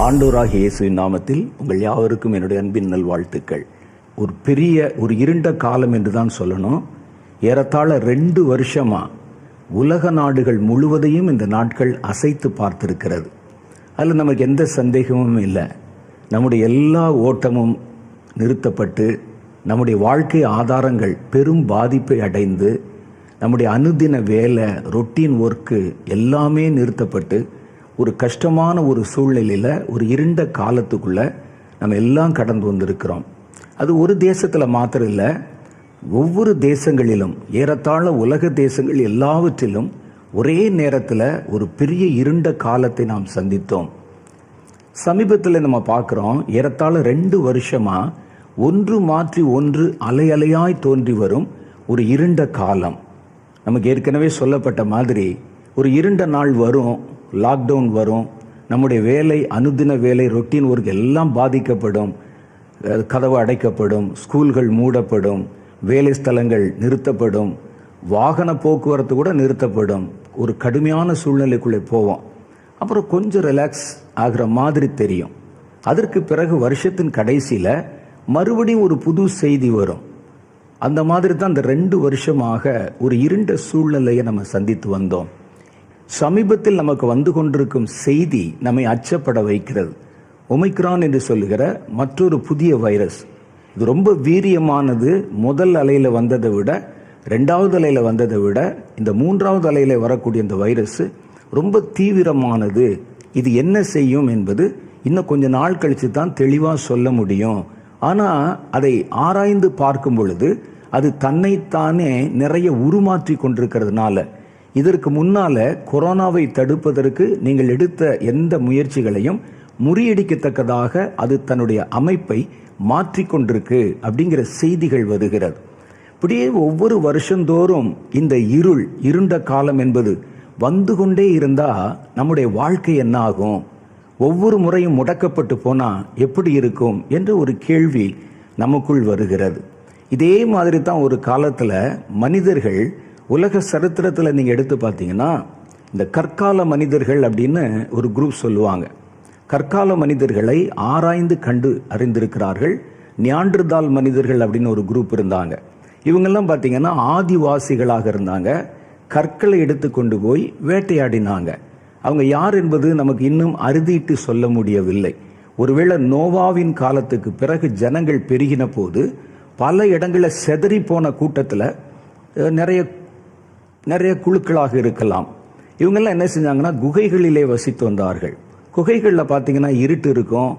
ஆண்டவராகிய இயேசுவின் நாமத்தில் உங்கள் யாவருக்கும் என்னுடைய அன்பின் நல்வாழ்த்துக்கள். ஒரு இருண்ட காலம் என்று தான் சொல்லணும். ஏறத்தாழ 2 வருஷமா உலக நாடுகள் முழுவதையும் இந்த நாட்கள் அசைத்து பார்த்திருக்கிறது. அதில் நமக்கு எந்த சந்தேகமும் இல்லை. நம்முடைய எல்லா ஓட்டமும் நிறுத்தப்பட்டு, நம்முடைய வாழ்க்கை ஆதாரங்கள் பெரும் பாதிப்பை அடைந்து, நம்முடைய அனுதின வேலை, ரொட்டீன் ஒர்க்கு எல்லாமே நிறுத்தப்பட்டு, ஒரு கஷ்டமான ஒரு சூழ்நிலையில் ஒரு இருண்ட காலத்துக்குள்ளே நம்ம எல்லாம் கடந்து வந்திருக்கிறோம். அது ஒரு தேசத்தில் மாத்திரம் இல்லை, ஒவ்வொரு தேசங்களிலும், ஏறத்தாழ உலக தேசங்கள் எல்லாவற்றிலும் ஒரே நேரத்தில் ஒரு பெரிய இருண்ட காலத்தை நாம் சந்தித்தோம். சமீபத்தில் நம்ம பார்க்குறோம், ஏறத்தாழ 2 வருஷமாக ஒன்று மாற்றி ஒன்று அலை அலையாய் தோன்றி வரும் ஒரு இருண்ட காலம். நமக்கு ஏற்கனவே சொல்லப்பட்ட மாதிரி ஒரு இருண்ட நாள் வரும், லாக்டவுன் வரும், நம்முடைய வேலை, அனுதின வேலை, ரொட்டீன் ஒர்க் எல்லாம் பாதிக்கப்படும், கதவு அடைக்கப்படும், ஸ்கூல்கள் மூடப்படும், வேலை ஸ்தலங்கள் நிறுத்தப்படும், வாகன போக்குவரத்து கூட நிறுத்தப்படும். ஒரு கடுமையான சூழ்நிலைக்குள்ளே போவோம். அப்புறம் கொஞ்சம் ரிலாக்ஸ் ஆகிற மாதிரி தெரியும். அதற்கு பிறகு வருஷத்தின் கடைசியில் மறுபடியும் ஒரு புது செய்தி வரும். அந்த மாதிரி தான் இந்த 2 வருஷமாக ஒரு இருண்ட சூழ்நிலையை நம்ம சந்தித்து வந்தோம். சமீபத்தில் நமக்கு வந்து கொண்டிருக்கும் செய்தி நம்மை அச்சப்பட வைக்கிறது. ஒமிக்ரான் என்று சொல்லுகிற மற்றொரு புதிய வைரஸ். இது ரொம்ப வீரியமானது. முதல் அலையில் வந்ததை விட, 2வது அலையில் வந்ததை விட, இந்த 3வது அலையில் வரக்கூடிய இந்த வைரஸ் ரொம்ப தீவிரமானது. இது என்ன செய்யும் என்பது இன்னும் கொஞ்ச நாள் கழித்து தான் தெளிவாக சொல்ல முடியும். ஆனால் அதை ஆராய்ந்து பார்க்கும் பொழுது அது தன்னைத்தானே நிறைய உருமாற்றி கொண்டிருக்கிறதுனால, இதற்கு முன்னால கொரோனாவை தடுப்பதற்கு நீங்கள் எடுத்த எந்த முயற்சிகளையும் முறியடிக்கத்தக்கதாக அது தன்னுடைய அமைப்பை மாற்றிக்கொண்டிருக்கு அப்படிங்கிற செய்திகள் வருகிறது. இப்படியே ஒவ்வொரு வருஷந்தோறும் இந்த இருண்ட காலம் என்பது வந்து கொண்டே இருந்தால் நம்முடைய வாழ்க்கை என்ன ஆகும்? ஒவ்வொரு முறையும் முடக்கப்பட்டு போனால் எப்படி இருக்கும் என்று ஒரு கேள்வி நமக்குள் வருகிறது. இதே மாதிரி தான் ஒரு காலத்தில் மனிதர்கள், உலக சரித்திரத்தில் நீங்கள் எடுத்து பார்த்தீங்கன்னா, இந்த கற்கால மனிதர்கள் அப்படின்னு ஒரு குரூப் சொல்லுவாங்க. கற்கால மனிதர்களை ஆராய்ந்து கண்டு அறிந்திருக்கிறார்கள். நியாண்டர்தால் மனிதர்கள் அப்படின்னு ஒரு குரூப் இருந்தாங்க. இவங்கெல்லாம் பார்த்தீங்கன்னா ஆதிவாசிகளாக இருந்தாங்க. கற்களை எடுத்து கொண்டு போய் வேட்டையாடினாங்க. அவங்க யார் என்பது நமக்கு இன்னும் அறுதிட்டு சொல்ல முடியவில்லை. ஒருவேளை நோவாவின் காலத்துக்கு பிறகு ஜனங்கள் பெருகின போது பல இடங்களில் செதறி போன கூட்டத்தில் நிறைய குழுக்களாக இருக்கலாம். இவங்கெல்லாம் என்ன செஞ்சாங்கன்னா, குகைகளிலே வசித்து வந்தார்கள். குகைகளில் பார்த்தீங்கன்னா இருட்டு இருக்கும்,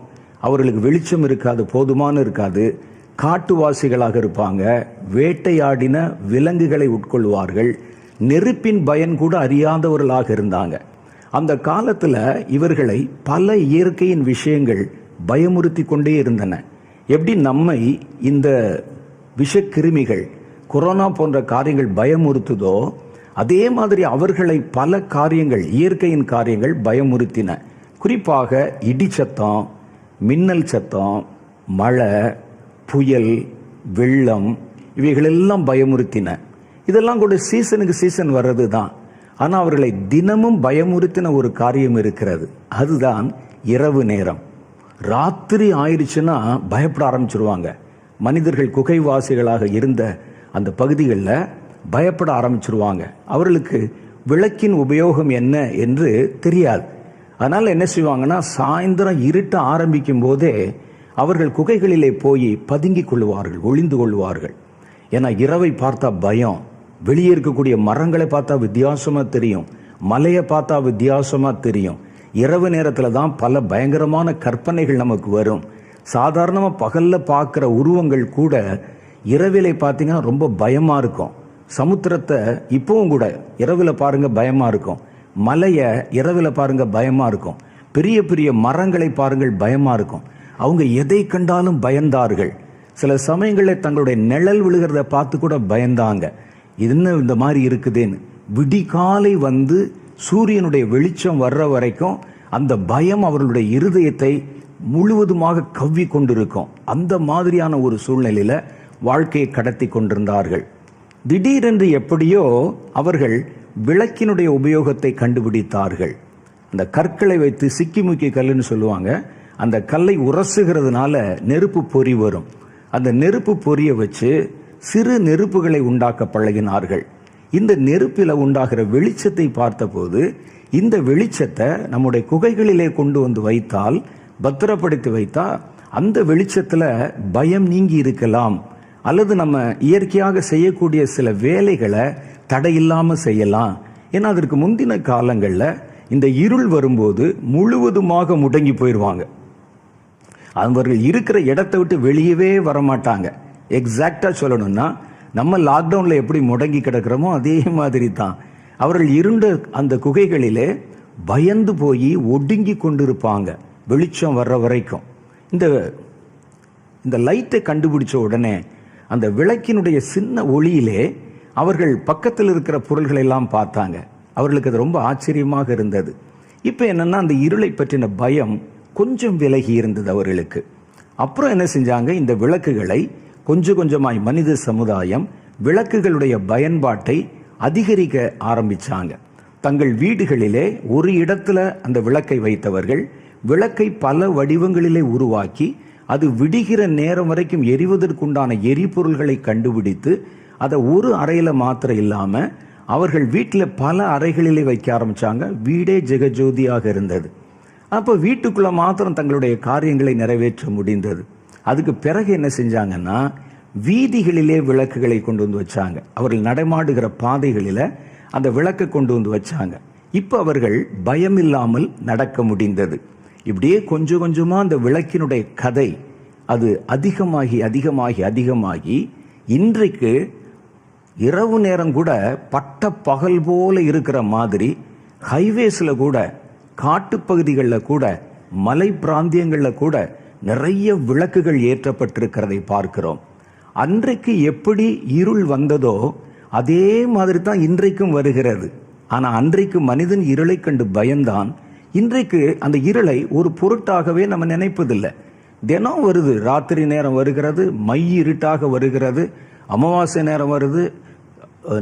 அவர்களுக்கு வெளிச்சம் இருக்காது, போதுமான இருக்காது. காட்டுவாசிகளாக இருப்பாங்க. வேட்டையாடின விலங்குகளை உட்கொள்வார்கள். நெருப்பின் பயன் கூட அறியாதவர்களாக இருந்தாங்க. அந்த காலத்தில் இவர்களை பல இயற்கையின் விஷயங்கள் பயமுறுத்தி கொண்டே இருந்தன. எப்படி நம்மை இந்த விஷக்கிருமிகள், கொரோனா போன்ற காரியங்கள் பயமுறுத்துதோ, அதே மாதிரி அவர்களை பல காரியங்கள், இயற்கையின் காரியங்கள் பயமுறுத்தின. குறிப்பாக இடி சத்தம், மின்னல் சத்தம், மழை, புயல், வெள்ளம், இவைகளெல்லாம் பயமுறுத்தின. இதெல்லாம் கூட சீசனுக்கு சீசன் வர்றது தான். ஆனால் அவர்களை தினமும் பயமுறுத்தின ஒரு காரியம் இருக்கிறது. அதுதான் இரவு நேரம். ராத்திரி ஆயிடுச்சுன்னா பயப்பட ஆரம்பிச்சிருவாங்க. மனிதர்கள் குகைவாசிகளாக இருந்த அந்த பகுதிகளில் பயப்பட ஆரம்பிச்சிருவாங்க. அவர்களுக்கு விளக்கின் உபயோகம் என்ன என்று தெரியாது. அதனால் என்ன செய்வாங்கன்னா, சாயந்தரம் இருட்ட ஆரம்பிக்கும் போதே அவர்கள் குகைகளிலே போய் பதுங்கி கொள்வார்கள், ஒளிந்து கொள்வார்கள். ஏன்னா இரவை பார்த்தா பயம். வெளியே இருக்கக்கூடிய மரங்களை பார்த்தா வித்தியாசமாக தெரியும், மலையை பார்த்தா வித்தியாசமாக தெரியும். இரவு நேரத்தில் தான் பல பயங்கரமான கற்பனைகள் நமக்கு வரும். சாதாரணமாக பகலில் பார்க்குற உருவங்கள் கூட இரவிலே பார்த்தீங்கன்னா ரொம்ப பயமாக இருக்கும். சமுத்திரத்தை இப்போவும் கூட இரவில் பாருங்கள் பயமாக இருக்கும். மலையை இரவில் பாருங்கள் பயமாக இருக்கும். பெரிய பெரிய மரங்களை பாருங்கள் பயமாக இருக்கும். அவங்க எதை கண்டாலும் பயந்தார்கள். சில சமயங்களில் தங்களுடைய நிழல் விழுகிறத பார்த்து கூட பயந்தாங்க. என்ன இந்த மாதிரி இருக்குதுன்னு. விடிகாலை வந்து சூரியனுடைய வெளிச்சம் வர்ற வரைக்கும் அந்த பயம் அவர்களுடைய இருதயத்தை முழுவதுமாக கவ்வி கொண்டிருக்கும். அந்த மாதிரியான ஒரு சூழ்நிலையில் வாழ்க்கையை கடத்தி கொண்டிருந்தார்கள். திடீரென்று எப்படியோ அவர்கள் விளக்கினுடைய உபயோகத்தை கண்டுபிடித்தார்கள். அந்த கற்களை வைத்து சிக்கிமுக்கி கல்லுன்னு சொல்லுவாங்க. அந்த கல்லை உரசுகிறதுனால நெருப்பு பொறி வரும். அந்த நெருப்பு பொரிய வச்சு சிறு நெருப்புகளை உண்டாக்க பழகினார்கள். இந்த நெருப்பில் உண்டாகிற வெளிச்சத்தை பார்த்தபோது இந்த வெளிச்சத்தை நம்முடைய குகைகளிலே கொண்டு வந்து வைத்தால், பத்திரப்படுத்தி வைத்தா, அந்த வெளிச்சத்தில் பயம் நீங்கி இருக்கலாம், அல்லது நம்ம இயற்கையாக செய்யக்கூடிய சில வேலைகளை தடையில்லாமல் செய்யலாம். ஏன்னா அதற்கு முந்தின காலங்களில் இந்த இருள் வரும்போது முழுவதுமாக முடங்கி போயிடுவாங்க. அவர்கள் இருக்கிற இடத்தை விட்டு வெளியவே வரமாட்டாங்க. எக்ஸாக்டா சொல்லணும்னா, நம்ம லாக்டவுன்ல எப்படி முடங்கி கிடக்கிறோமோ அதே மாதிரி தான் அவர்கள் இருண்ட அந்த குகைகளிலே பயந்து போய் ஒடுங்கி கொண்டிருப்பாங்க வெளிச்சம் வர்ற வரைக்கும். இந்த லைட்டை கண்டுபிடிச்ச உடனே அந்த விளக்கினுடைய சின்ன ஒளியிலே அவர்கள் பக்கத்தில் இருக்கிற பொருள்களை எல்லாம் பார்த்தாங்க. அவர்களுக்கு அது ரொம்ப ஆச்சரியமாக இருந்தது. இப்போ என்னன்னா, அந்த இருளை பற்றின பயம் கொஞ்சம் விலகி இருந்தது அவர்களுக்கு. அப்புறம் என்ன செஞ்சாங்க, இந்த விளக்குகளை கொஞ்சம் கொஞ்சமாய் மனித சமுதாயம் விளக்குகளுடைய பயன்பாட்டை அதிகரிக்க ஆரம்பிச்சாங்க. தங்கள் வீடுகளிலே ஒரு இடத்துல அந்த விளக்கை வைத்தவர்கள் விளக்கை பல வடிவங்களிலே உருவாக்கி அது விடுகிற நேரம் வரைக்கும் எரிவதற்குண்டான எரிபொருள்களை கண்டுபிடித்து அதை ஒரு அறையில மாத்திரம் இல்லாம அவர்கள் வீட்டில் பல அறைகளிலே வைக்க ஆரம்பிச்சாங்க. வீடே ஜெகஜோதியாக இருந்தது. அப்போ வீட்டுக்குள்ள மாத்திரம் தங்களுடைய காரியங்களை நிறைவேற்ற முடிந்தது. அதுக்கு பிறகு என்ன செஞ்சாங்கன்னா, வீதிகளிலே விளக்குகளை கொண்டு வந்து வச்சாங்க. அவர்கள் நடமாடுகிற பாதைகளில அந்த விளக்கை கொண்டு வந்து வச்சாங்க. இப்ப அவர்கள் பயம் இல்லாமல் நடக்க முடிந்தது. இப்படியே கொஞ்சம் கொஞ்சமா அந்த விளக்கினுடைய கதை அது அதிகமாகி அதிகமாகி அதிகமாகி இன்றைக்கு இரவு நேரம் கூட பட்ட பகல் போல இருக்கிற மாதிரி ஹைவேஸ்ல கூட, காட்டுப்பகுதிகளில் கூட, மலை பிராந்தியங்களில் கூட நிறைய விளக்குகள் ஏற்றப்பட்டிருக்கிறதை பார்க்கிறோம். அன்றைக்கு எப்படி இருள் வந்ததோ அதே மாதிரி தான் இன்றைக்கும் வருகிறது. ஆனா அன்றைக்கு மனிதன் இருளை கண்டு பயந்தான். இன்றைக்கு அந்த இருளை ஒரு பொருட்டாகவே நம்ம நினைப்பதில்லை. தினம் வருது, ராத்திரி நேரம் வருகிறது, மை இருட்டாக வருகிறது, அமாவாசை நேரம் வருது,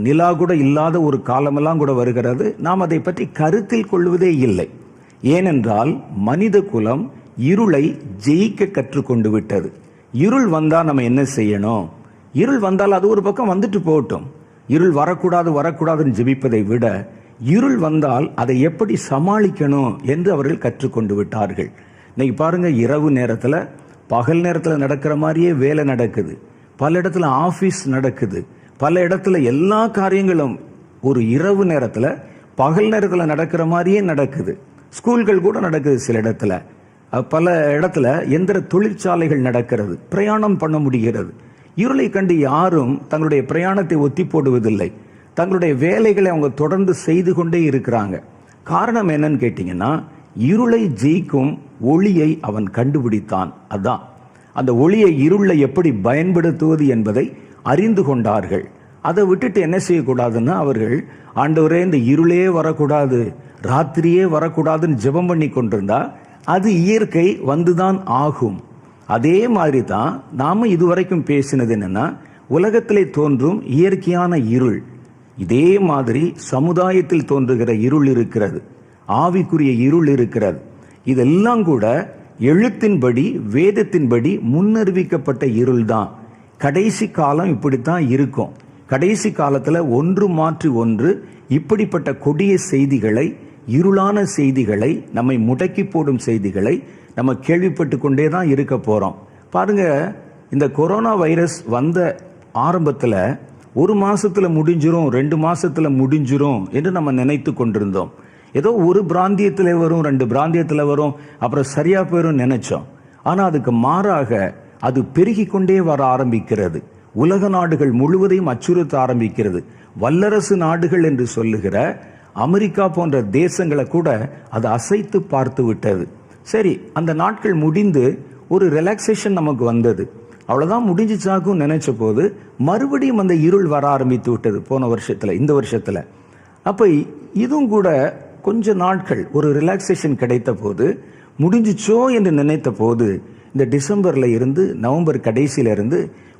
நிலா கூட இல்லாத ஒரு காலமெல்லாம் கூட வருகிறது. நாம் அதை பற்றி கருத்தில் கொள்வதே இல்லை. ஏனென்றால் மனித குலம் இருளை ஜெயிக்க கற்றுக்கொண்டு விட்டது. இருள் வந்தா நம்ம என்ன செய்யணும்? இருள் வந்தால் அது ஒரு பக்கம் வந்துட்டு போகட்டும். இருள் வரக்கூடாதுன்னு ஜெபிப்பதை விட இருள் வந்தால் அதை எப்படி சமாளிக்கணும் என்று அவர்கள் கற்றுக்கொண்டு விட்டார்கள். இன்னைக்கு பாருங்க, இரவு நேரத்தில் பகல் நேரத்தில் நடக்கிற மாதிரியே வேலை நடக்குது, பல இடத்துல ஆபீஸ் நடக்குது, பல இடத்துல எல்லா காரியங்களும் ஒரு இரவு நேரத்தில் பகல் நேரத்தில் நடக்கிற மாதிரியே நடக்குது. ஸ்கூல்கள் கூட நடக்குது, சில இடத்துல, பல இடத்துல எந்திர தொழிற்சாலைகள் நடக்கிறது, பிரயாணம் பண்ண முடிகிறது. இருளை கண்டு யாரும் தங்களுடைய பிரயாணத்தை ஒத்தி போடுவதில்லை. தங்களுடைய வேலைகளை அவங்க தொடர்ந்து செய்து கொண்டே இருக்கிறாங்க. காரணம் என்னன்னு கேட்டீங்கன்னா, இருளை ஜெயிக்கும் ஒளியை அவன் கண்டுபிடித்தான். அதான் அந்த ஒளியை இருளை எப்படி பயன்படுத்துவது என்பதை அறிந்து கொண்டார்கள். அதை விட்டுட்டு என்ன செய்யக்கூடாதுன்னா, அவர்கள் ஆண்டவரே இந்த இருளே வரக்கூடாது, ராத்திரியே வரக்கூடாதுன்னு ஜெபம் பண்ணி கொண்டிருந்தா அது இயற்கை வந்துதான் ஆகும். அதே மாதிரி தான் நாம இதுவரைக்கும் பேசினது என்னன்னா, உலகத்திலே தோன்றும் இயற்கையான இருள், இதே மாதிரி சமுதாயத்தில் தோன்றுகிற இருள் இருக்கிறது, ஆவிக்குரிய இருள் இருக்கிறது. இதெல்லாம் கூட எழுத்தின்படி, வேதத்தின்படி முன்னறிவிக்கப்பட்ட இருள் தான். கடைசி காலம் இப்படித்தான் இருக்கும். கடைசி காலத்துல ஒன்று மாற்றி ஒன்று இப்படிப்பட்ட கொடிய செய்திகளை, இருளான செய்திகளை, நம்மை முடக்கி போடும் செய்திகளை நம்ம கேள்விப்பட்டு கொண்டே தான் இருக்க போறோம். பாருங்க, இந்த கொரோனா வைரஸ் வந்த ஆரம்பத்துல 1 மாசத்துல முடிஞ்சிரும், 2 மாசத்துல முடிஞ்சிரும் என்று நம்ம நினைத்து கொண்டிருந்தோம். ஏதோ ஒரு பிராந்தியத்தில் வரும், 2 பிராந்தியத்தில் வரும், அப்புறம் சரியா போயிரும் நினைச்சோம். ஆனா அதுக்கு மாறாக அது பெருகி கொண்டே வர ஆரம்பிக்கிறது. உலக நாடுகள் முழுவதையும் அச்சுறுத்த ஆரம்பிக்கிறது. வல்லரசு நாடுகள் என்று சொல்லுகிற அமெரிக்கா போன்ற தேசங்களை கூட அது அசைத்து பார்த்து விட்டது. சரி, அந்த நாட்கள் முடிந்து ஒரு ரிலாக்ஸேஷன் நமக்கு வந்தது. அவ்வளவுதான், முடிஞ்சிச்சாக்கும் நினைச்ச போது மறுபடியும் அந்த இருள் வர ஆரம்பித்து விட்டது போன வருஷத்துல, இந்த வருஷத்துல. அப்ப இதுவும் கூட கொஞ்ச நாட்கள் ஒரு ரிலாக்ஸேஷன் கிடைத்த போது, முடிஞ்சிச்சோ என்று நினைத்த போது, இந்த டிசம்பர்ல இருந்து நவம்பர் கடைசியில இருந்து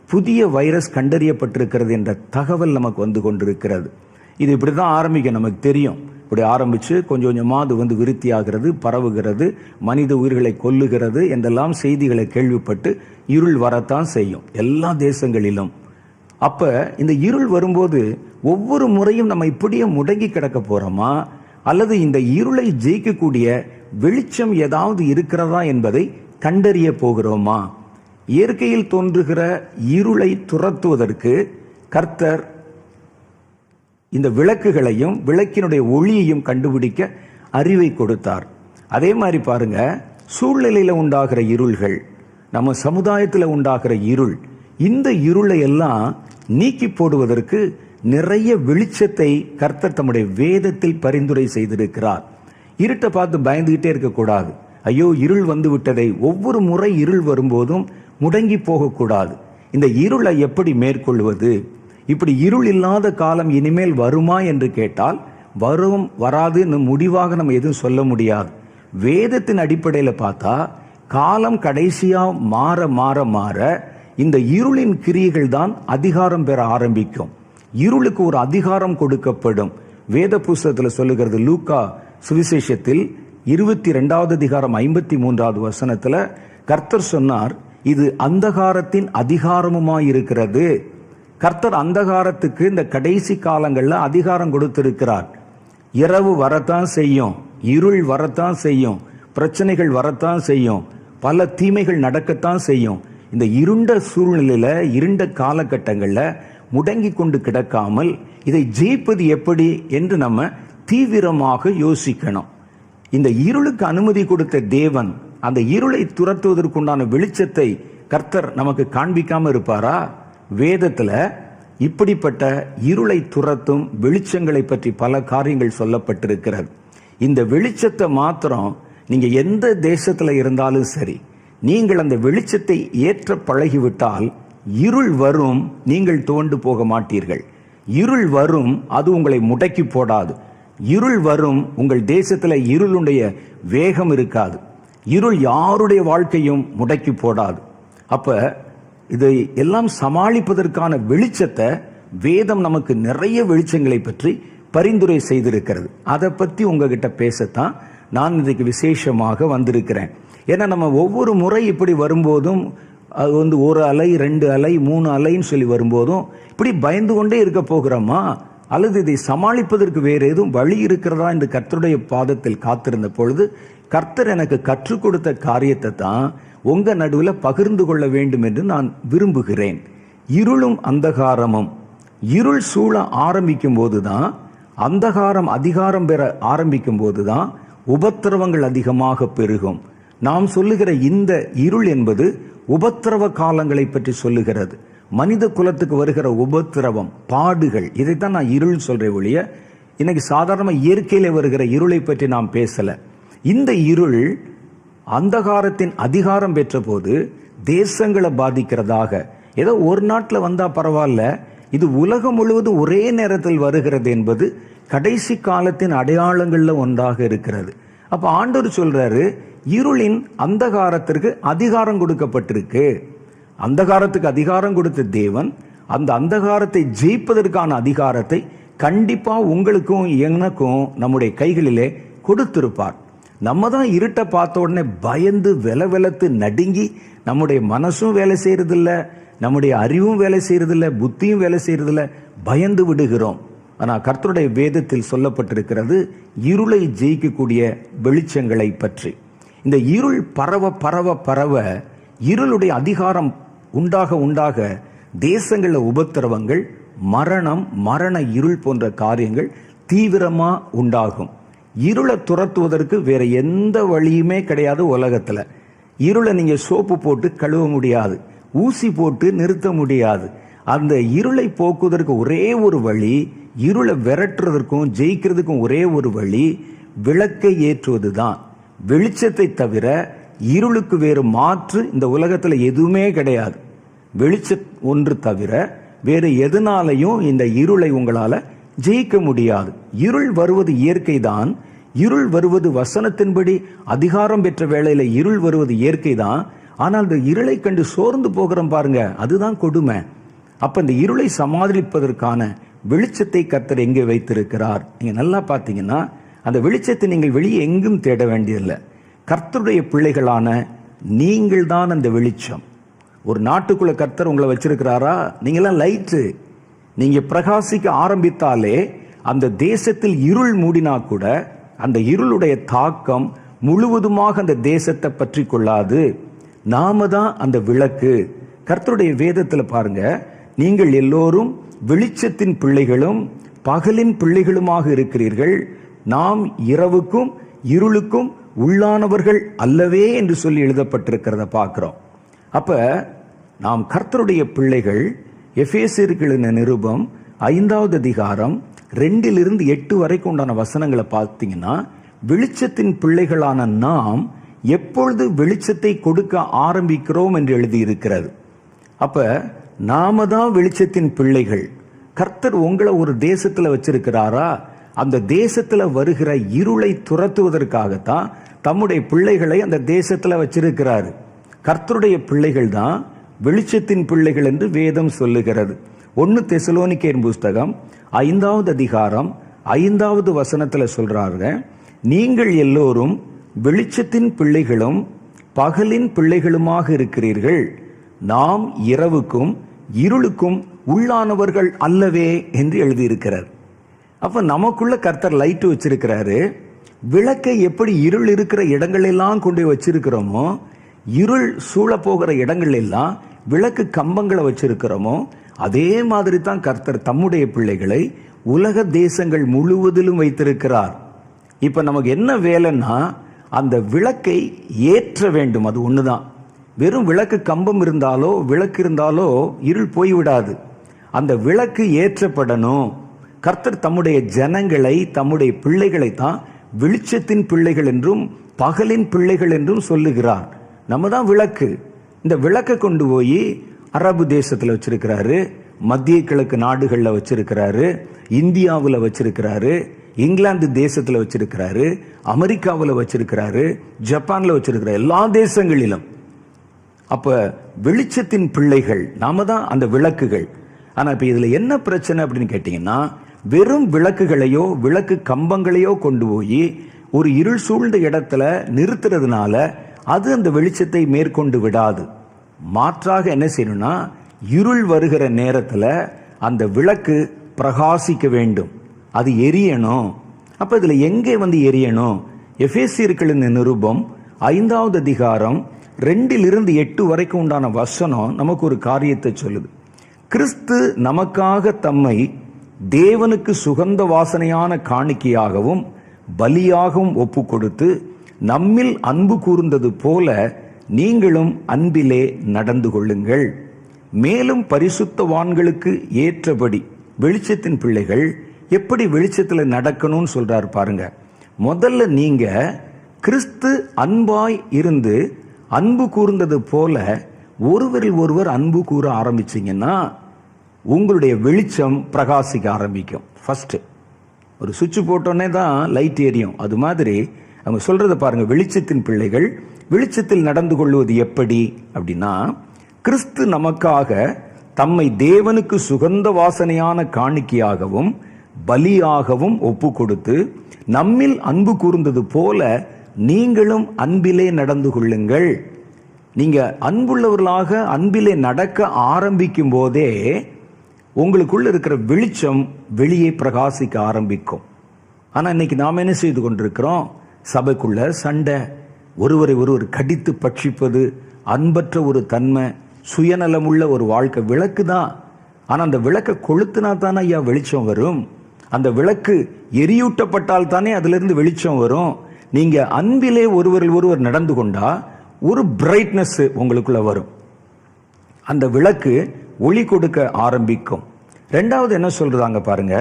புதிய வைரஸ் கண்டறியப்பட்டிருக்கிறது என்ற தகவல் நமக்கு வந்து கொண்டிருக்கிறது. இது இப்படிதான் ஆரம்பிக்கும், நமக்கு தெரியும். இப்படி ஆரம்பித்து கொஞ்சம் கொஞ்சமாக அது வந்து விருத்தியாகிறது, பரவுகிறது, மனித உயிர்களை கொல்லுகிறது என்றெல்லாம் செய்திகளை கேள்விப்பட்டு இருள் வரத்தான் செய்யும் எல்லா தேசங்களிலும். அப்போ இந்த இருள் வரும்போது ஒவ்வொரு முறையும் நம்ம இப்படியே முடங்கி கிடக்க போகிறோமா, அல்லது இந்த இருளை ஜெயிக்கக்கூடிய வெளிச்சம் ஏதாவது இருக்கிறதா என்பதை கண்டறிய போகிறோமா? இயற்கையில் தோன்றுகிற இருளை துரத்துவதற்கு கர்த்தர் இந்த விளக்குகளையும் விளக்கினுடைய ஒளியையும் கண்டுபிடிக்க அறிவை கொடுத்தார். அதே மாதிரி பாருங்க, சூழ்நிலையில் உண்டாகிற இருள்கள், நம்ம சமுதாயத்தில் உண்டாகிற இருள், இந்த இருளை எல்லாம் நீக்கி போடுவதற்கு நிறைய வெளிச்சத்தை கர்த்தர் தம்முடைய வேதத்தில் பரிந்துரை செய்திருக்கிறார். இருட்டை பார்த்து பயந்துகிட்டே இருக்கக்கூடாது. ஐயோ இருள் வந்து விட்டதை, ஒவ்வொரு முறை இருள் வரும்போதும் முடங்கி போகக்கூடாது. இந்த இருளை எப்படி மேற்கொள்வது? இப்படி இருள் இல்லாத காலம் இனிமேல் வருமா என்று கேட்டால் வரும் வராதுன்னு முடிவாக நம்ம எதுவும் சொல்ல முடியாது. வேதத்தின் அடிப்படையில் பார்த்தா காலம் கடைசியா மாற மாற மாற இந்த இருளின் கிரியைகள் தான் அதிகாரம் பெற ஆரம்பிக்கும். இருளுக்கு ஒரு அதிகாரம் கொடுக்கப்படும். வேத புஸ்தகத்தில் சொல்லுகிறது, லூக்கா சுவிசேஷத்தில் 22வது அதிகாரம் 53வது வசனத்துல கர்த்தர் சொன்னார், இது அந்தகாரத்தின் அதிகாரமுமாயிருக்கிறது. கர்த்தர் அந்தகாரத்துக்கு இந்த கடைசி காலங்கள்ல அதிகாரம் கொடுத்திருக்கிறார். இரவு வரத்தான் செய்யும், இருள் வரத்தான் செய்யும், பிரச்சனைகள் வரத்தான் செய்யும், பல தீமைகள் நடக்கத்தான் செய்யும். இந்த இருண்ட சூழ்நிலையில, இருண்ட காலகட்டங்கள்ல முடங்கி கொண்டு கிடக்காமல் இதை ஜெயிப்பது எப்படி என்று நம்ம தீவிரமாக யோசிக்கணும். இந்த இருளுக்கு அனுமதி கொடுத்த தேவன் அந்த இருளை துரத்துவதற்குண்டான வெளிச்சத்தை கர்த்தர் நமக்கு காண்பிக்காம இருப்பாரா? வேதத்துல இப்படிப்பட்ட இருளை துரத்தும் வெளிச்சங்களை பற்றி பல காரியங்கள் சொல்லப்பட்டிருக்கிறது. இந்த வெளிச்சத்தை மாத்திரம் நீங்க எந்த தேசத்துல இருந்தாலும் சரி, நீங்கள் அந்த வெளிச்சத்தை ஏற்ற பழகிவிட்டால் இருள் வரும், நீங்கள் துவண்டு போக மாட்டீர்கள். இருள் வரும், அது உங்களை முடக்கி போடாது. இருள் வரும், உங்கள் தேசத்துல இருளுடைய வேகம் இருக்காது. இருள் யாருடைய வாழ்க்கையும் முடக்கி போடாது. அப்ப இதை எல்லாம் சமாளிப்பதற்கான வெளிச்சத்தை வேதம் நமக்கு நிறைய வெளிச்சங்களை பற்றி பரிந்துரை செய்திருக்கிறது. அதை பற்றி உங்ககிட்ட பேசத்தான் நான் இன்றைக்கு விசேஷமாக வந்திருக்கிறேன். ஏன்னா நம்ம ஒவ்வொரு முறை இப்படி வரும்போதும், அது வந்து ஒரு அலை, 2 அலை, 3 அலைன்னு சொல்லி வரும்போதும் இப்படி பயந்து கொண்டே இருக்க போகிறோமா, அல்லது இதை சமாளிப்பதற்கு வேறு எதுவும் வழி இருக்கிறதா என்று கர்த்தருடைய பாதத்தில் காத்திருந்த பொழுது கர்த்தர் எனக்கு கற்றுக் கொடுத்த காரியத்தை தான் உங்க நடுவில் பகிர்ந்து கொள்ள வேண்டும் என்று நான் விரும்புகிறேன். இருளும் அந்தகாரமும், இருள் சூழ ஆரம்பிக்கும் போதுதான், அந்தகாரம் அதிகாரம் பெற ஆரம்பிக்கும் போதுதான் உபத்திரவங்கள் அதிகமாக பெருகும். நாம் சொல்லுகிற இந்த இருள் என்பது உபத்திரவ காலங்களை பற்றி சொல்லுகிறது. மனித குலத்துக்கு வருகிற உபத்திரவம், பாடுகள், இதைத்தான் நான் இருள் சொல்றேன் ஒழிய இன்னைக்கு சாதாரண இயற்கையில வருகிற இருளை பற்றி நாம் பேசல. இந்த இருள் அந்தகாரத்தின் அதிகாரம் பெற்ற போது தேசங்களை பாதிக்கிறதாக, ஏதோ ஒரு நாட்டில் வந்தா பரவாயில்ல, இது உலகம் முழுவதும் ஒரே நேரத்தில் வருகிறது என்பது கடைசி காலத்தின் அடையாளங்கள்ல ஒன்றாக இருக்கிறது. அப்ப ஆண்டவர் சொல்றாரு, இருளின் அந்தகாரத்திற்கு அதிகாரம் கொடுக்கப்பட்டிருக்கு. அந்தகாரத்துக்கு அதிகாரம் கொடுத்த தேவன் அந்த அந்தகாரத்தை ஜெயிப்பதற்கான அதிகாரத்தை கண்டிப்பா உங்களுக்கும் எனக்கும் நம்முடைய கைகளிலே கொடுத்திருப்பார். நம்ம தான் இருட்டை பார்த்த உடனே பயந்து வெலவெலத்து நடுங்கி, நம்முடைய மனசும் வேலை செய்யறதில்ல, நம்முடைய அறிவும் வேலை செய்யறதில்ல, புத்தியும் வேலை செய்யறதில்ல, பயந்து விடுகிறோம். ஆனால் கர்த்தருடைய வேதத்தில் சொல்லப்பட்டிருக்கிறது இருளை ஜெயிக்கக்கூடிய வெளிச்சங்களை பற்றி. இந்த இருள் பரவ பரவ பரவ, இருளுடைய அதிகாரம் உண்டாக உண்டாக தேசங்களில் உபத்திரவங்கள், மரணம், மரண இருள் போன்ற காரியங்கள் தீவிரமா உண்டாகும். இருளை துரத்துவதற்கு வேற எந்த வழியுமே கிடையாது உலகத்துல. இருளை நீங்க சோப்பு போட்டு கழுவ முடியாது, ஊசி போட்டு நிறுத்த முடியாது. அந்த இருளை போக்குவதற்கு ஒரே ஒரு வழி, இருளை விரட்டுறதற்கும் ஜெயிக்கிறதுக்கும் ஒரே ஒரு வழி, விளக்கை ஏற்றுவதுதான். வெளிச்சத்தை தவிர இருளுக்கு வேறு மாற்று இந்த உலகத்துல எதுவுமே கிடையாது. வெளிச்சம் ஒன்று தவிர வேறு எதனாலையும் இந்த இருளை உங்களால ஜெயிக்க முடியாது. இருள் வருவது இயற்கை தான். இருள் வருவது வசனத்தின்படி அதிகாரம் பெற்ற வேளையில இருள் வருவது இயற்கை தான். ஆனால் இந்த இருளை கண்டு சோர்ந்து போகிறோம் பாருங்க, அதுதான் கொடுமை. அப்ப இந்த இருளை சமாளிப்பதற்கான வெளிச்சத்தை கர்த்தர் எங்கே வைத்திருக்கிறார்? நீங்க நல்லா பாத்தீங்கன்னா அந்த வெளிச்சத்தை நீங்கள் வெளியே எங்கும் தேட வேண்டியதில்லை. கர்த்தருடைய பிள்ளைகளான நீங்கள் தான் அந்த வெளிச்சம். ஒரு நாட்டுக்குள்ள கர்த்தர் உங்களை வச்சிருக்கிறாரா? நீங்களாம் லைட்டு. நீங்க பிரகாசிக்க ஆரம்பித்தாலே அந்த தேசத்தில் இருள் மூடினா கூட அந்த இருளுடைய தாக்கம் முழுவதுமாக அந்த தேசத்தை பற்றி கொள்ளாது. நாம தான் அந்த விளக்கு. கர்த்தருடைய வேதத்தில் பாருங்க, நீங்கள் எல்லோரும் வெளிச்சத்தின் பிள்ளைகளும் பகலின் பிள்ளைகளுமாக இருக்கிறீர்கள். நாம் இரவுக்கும் இருளுக்கும் உள்ளானவர்கள் அல்லவே என்று சொல்லி எழுதப்பட்டிருக்கிறத பார்க்கிறோம். அப்ப நாம் கர்த்தருடைய பிள்ளைகள். எபேசியருக்கு நிருபம் 5வது அதிகாரம் 2-8 வரைக்கும் உண்டான வசனங்களை பார்த்தீங்கன்னா, வெளிச்சத்தின் பிள்ளைகளான நாம் எப்பொழுது வெளிச்சத்தை கொடுக்க ஆரம்பிக்கிறோம் என்று எழுதியிருக்கிறது. அப்ப நாம தான் வெளிச்சத்தின் பிள்ளைகள். கர்த்தர் உங்களை ஒரு தேசத்துல வச்சிருக்கிறாரா? அந்த தேசத்துல வருகிற இருளை துரத்துவதற்காகத்தான் தம்முடைய பிள்ளைகளை அந்த தேசத்துல வச்சிருக்கிறாரு. கர்த்தருடைய பிள்ளைகள் தான் வெளிச்சத்தின் பிள்ளைகள் என்று வேதம் சொல்லுகிறது. 1 தெசலோனிக்கேயர் புஸ்தகம் 5வது அதிகாரம் 5வது வசனத்துல சொல்றாங்க, நீங்கள் எல்லோரும் வெளிச்சத்தின் பிள்ளைகளும் பகலின் பிள்ளைகளுமாக இருக்கிறீர்கள். நாம் இரவுக்கும் இருளுக்கும் உள்ளானவர்கள் அல்லவே என்று எழுதியிருக்கிறார். அப்ப நமக்குள்ள கர்த்தர் லைட் வச்சிருக்கிறாரு. விளக்கை எப்படி இருள் இருக்கிற இடங்கள் எல்லாம் கொண்டு வச்சிருக்கிறோமோ, இருள் சூழ போகிற இடங்கள் எல்லாம் விளக்கு கம்பங்களை வச்சிருக்கிறோமோ, அதே மாதிரி தான் கர்த்தர் தம்முடைய பிள்ளைகளை உலக தேசங்கள் முழுவதிலும் வைத்திருக்கிறார். இப்ப நமக்கு என்ன வேலைன்னா, அந்த விளக்கை ஏற்ற வேண்டும். அது ஒண்ணுதான். வெறும் விளக்கு கம்பம் இருந்தாலோ விளக்கு இருந்தாலோ இருள் போய்விடாது. அந்த விளக்கு ஏற்றப்படணும். கர்த்தர் தம்முடைய ஜனங்களை, தம்முடைய பிள்ளைகளை தான் வெளிச்சத்தின் பிள்ளைகள் என்றும் பகலின் பிள்ளைகள் என்றும் சொல்லுகிறார். நம்ம தான் விளக்கு. இந்த விளக்கை கொண்டு போய் அரபு தேசத்துல வச்சிருக்கிறாரு, மத்திய கிழக்கு நாடுகள்ல வச்சிருக்கிறாரு, இந்தியாவில் வச்சிருக்கிறாரு, இங்கிலாந்து தேசத்துல வச்சிருக்கிறாரு, அமெரிக்காவில் வச்சிருக்கிறாரு, ஜப்பான்ல வச்சிருக்கிறார், எல்லா தேசங்களிலும். அப்ப வெளிச்சத்தின் பிள்ளைகள் நாம தான் அந்த விளக்குகள். ஆனா இப்ப இதுல என்ன பிரச்சனை அப்படின்னு கேட்டீங்கன்னா, வெறும் விளக்குகளையோ விளக்கு கம்பங்களையோ கொண்டு போய் ஒரு இருள் சூழ்ந்த இடத்துல நிறுத்துறதுனால அது அந்த வெளிச்சத்தை மேற்கொண்டு விடாது. மாற்றாக என்ன செய்யணும்னா, இருள் வருகிற நேரத்துல அந்த விளக்கு பிரகாசிக்க வேண்டும், அது எரியணும். அப்ப இதுல எங்கே வந்து எரியணும்? எபேசியருக்கு நிருபம் 5வது அதிகாரம் 2-8 வரைக்கும் உண்டான வசனம் நமக்கு ஒரு காரியத்தை சொல்லுது. கிறிஸ்து நமக்காக தம்மை தேவனுக்கு சுகந்த வாசனையான காணிக்கையாகவும் பலியாகவும் ஒப்பு கொடுத்து நம்மில் அன்பு கூர்ந்தது போல நீங்களும் அன்பிலே நடந்து கொள்ளுங்கள். மேலும் பரிசுத்தவான்களுக்கு ஏற்றபடி வெளிச்சத்தின் பிள்ளைகள் எப்படி வெளிச்சத்துல நடக்கணும்னு சொல்றாரு பாருங்க. முதல்ல நீங்க கிறிஸ்து அன்பாய் இருந்து அன்பு கூர்ந்தது போல ஒருவரில் ஒருவர் அன்பு கூற ஆரம்பிச்சீங்கன்னா உங்களுடைய வெளிச்சம் பிரகாசிக்க ஆரம்பிக்கும். ஃபர்ஸ்ட் ஒரு சுவிட்ச் போட்டோன்னே தான் லைட் எரியும். அது மாதிரி அவங்க சொல்றத பாருங்க, வெளிச்சத்தின் பிள்ளைகள் வெளிச்சத்தில் நடந்து கொள்வது எப்படி அப்படின்னா, கிறிஸ்து நமக்காக தம்மை தேவனுக்கு சுகந்த வாசனையான காணிக்கையாகவும் பலியாகவும் ஒப்பு கொடுத்து நம்மில் அன்பு கூர்ந்தது போல நீங்களும் அன்பிலே நடந்து கொள்ளுங்கள். நீங்க அன்புள்ளவர்களாக அன்பிலே நடக்க ஆரம்பிக்கும் போதே உங்களுக்குள்ள இருக்கிற வெளிச்சம் வெளியே பிரகாசிக்க ஆரம்பிக்கும். ஆனா இன்னைக்கு நாம என்ன செய்து கொண்டிருக்கிறோம்? சபைக்குள்ள சண்டை, ஒருவரை ஒருவர் கடித்து பட்சிப்பது, அன்பற்ற ஒரு தன்மை, சுயநலமுள்ள ஒரு வாழ்க்கை. விளக்கு தான். ஆனா அந்த விளக்கை கொளுத்துனா தானே ஐயா வெளிச்சம் வரும். அந்த விளக்கு எரியூட்டப்பட்டால் தானே அதுல இருந்து வெளிச்சம் வரும். நீங்க அன்பிலே ஒருவரில் ஒருவர் நடந்து கொண்டா ஒரு பிரைட்னஸ் உங்களுக்குள்ள வரும். அந்த விளக்கு ஒளி கொடுக்க ஆரம்பிக்கும். ரெண்டாவது என்ன சொல்றாங்க பாருங்க,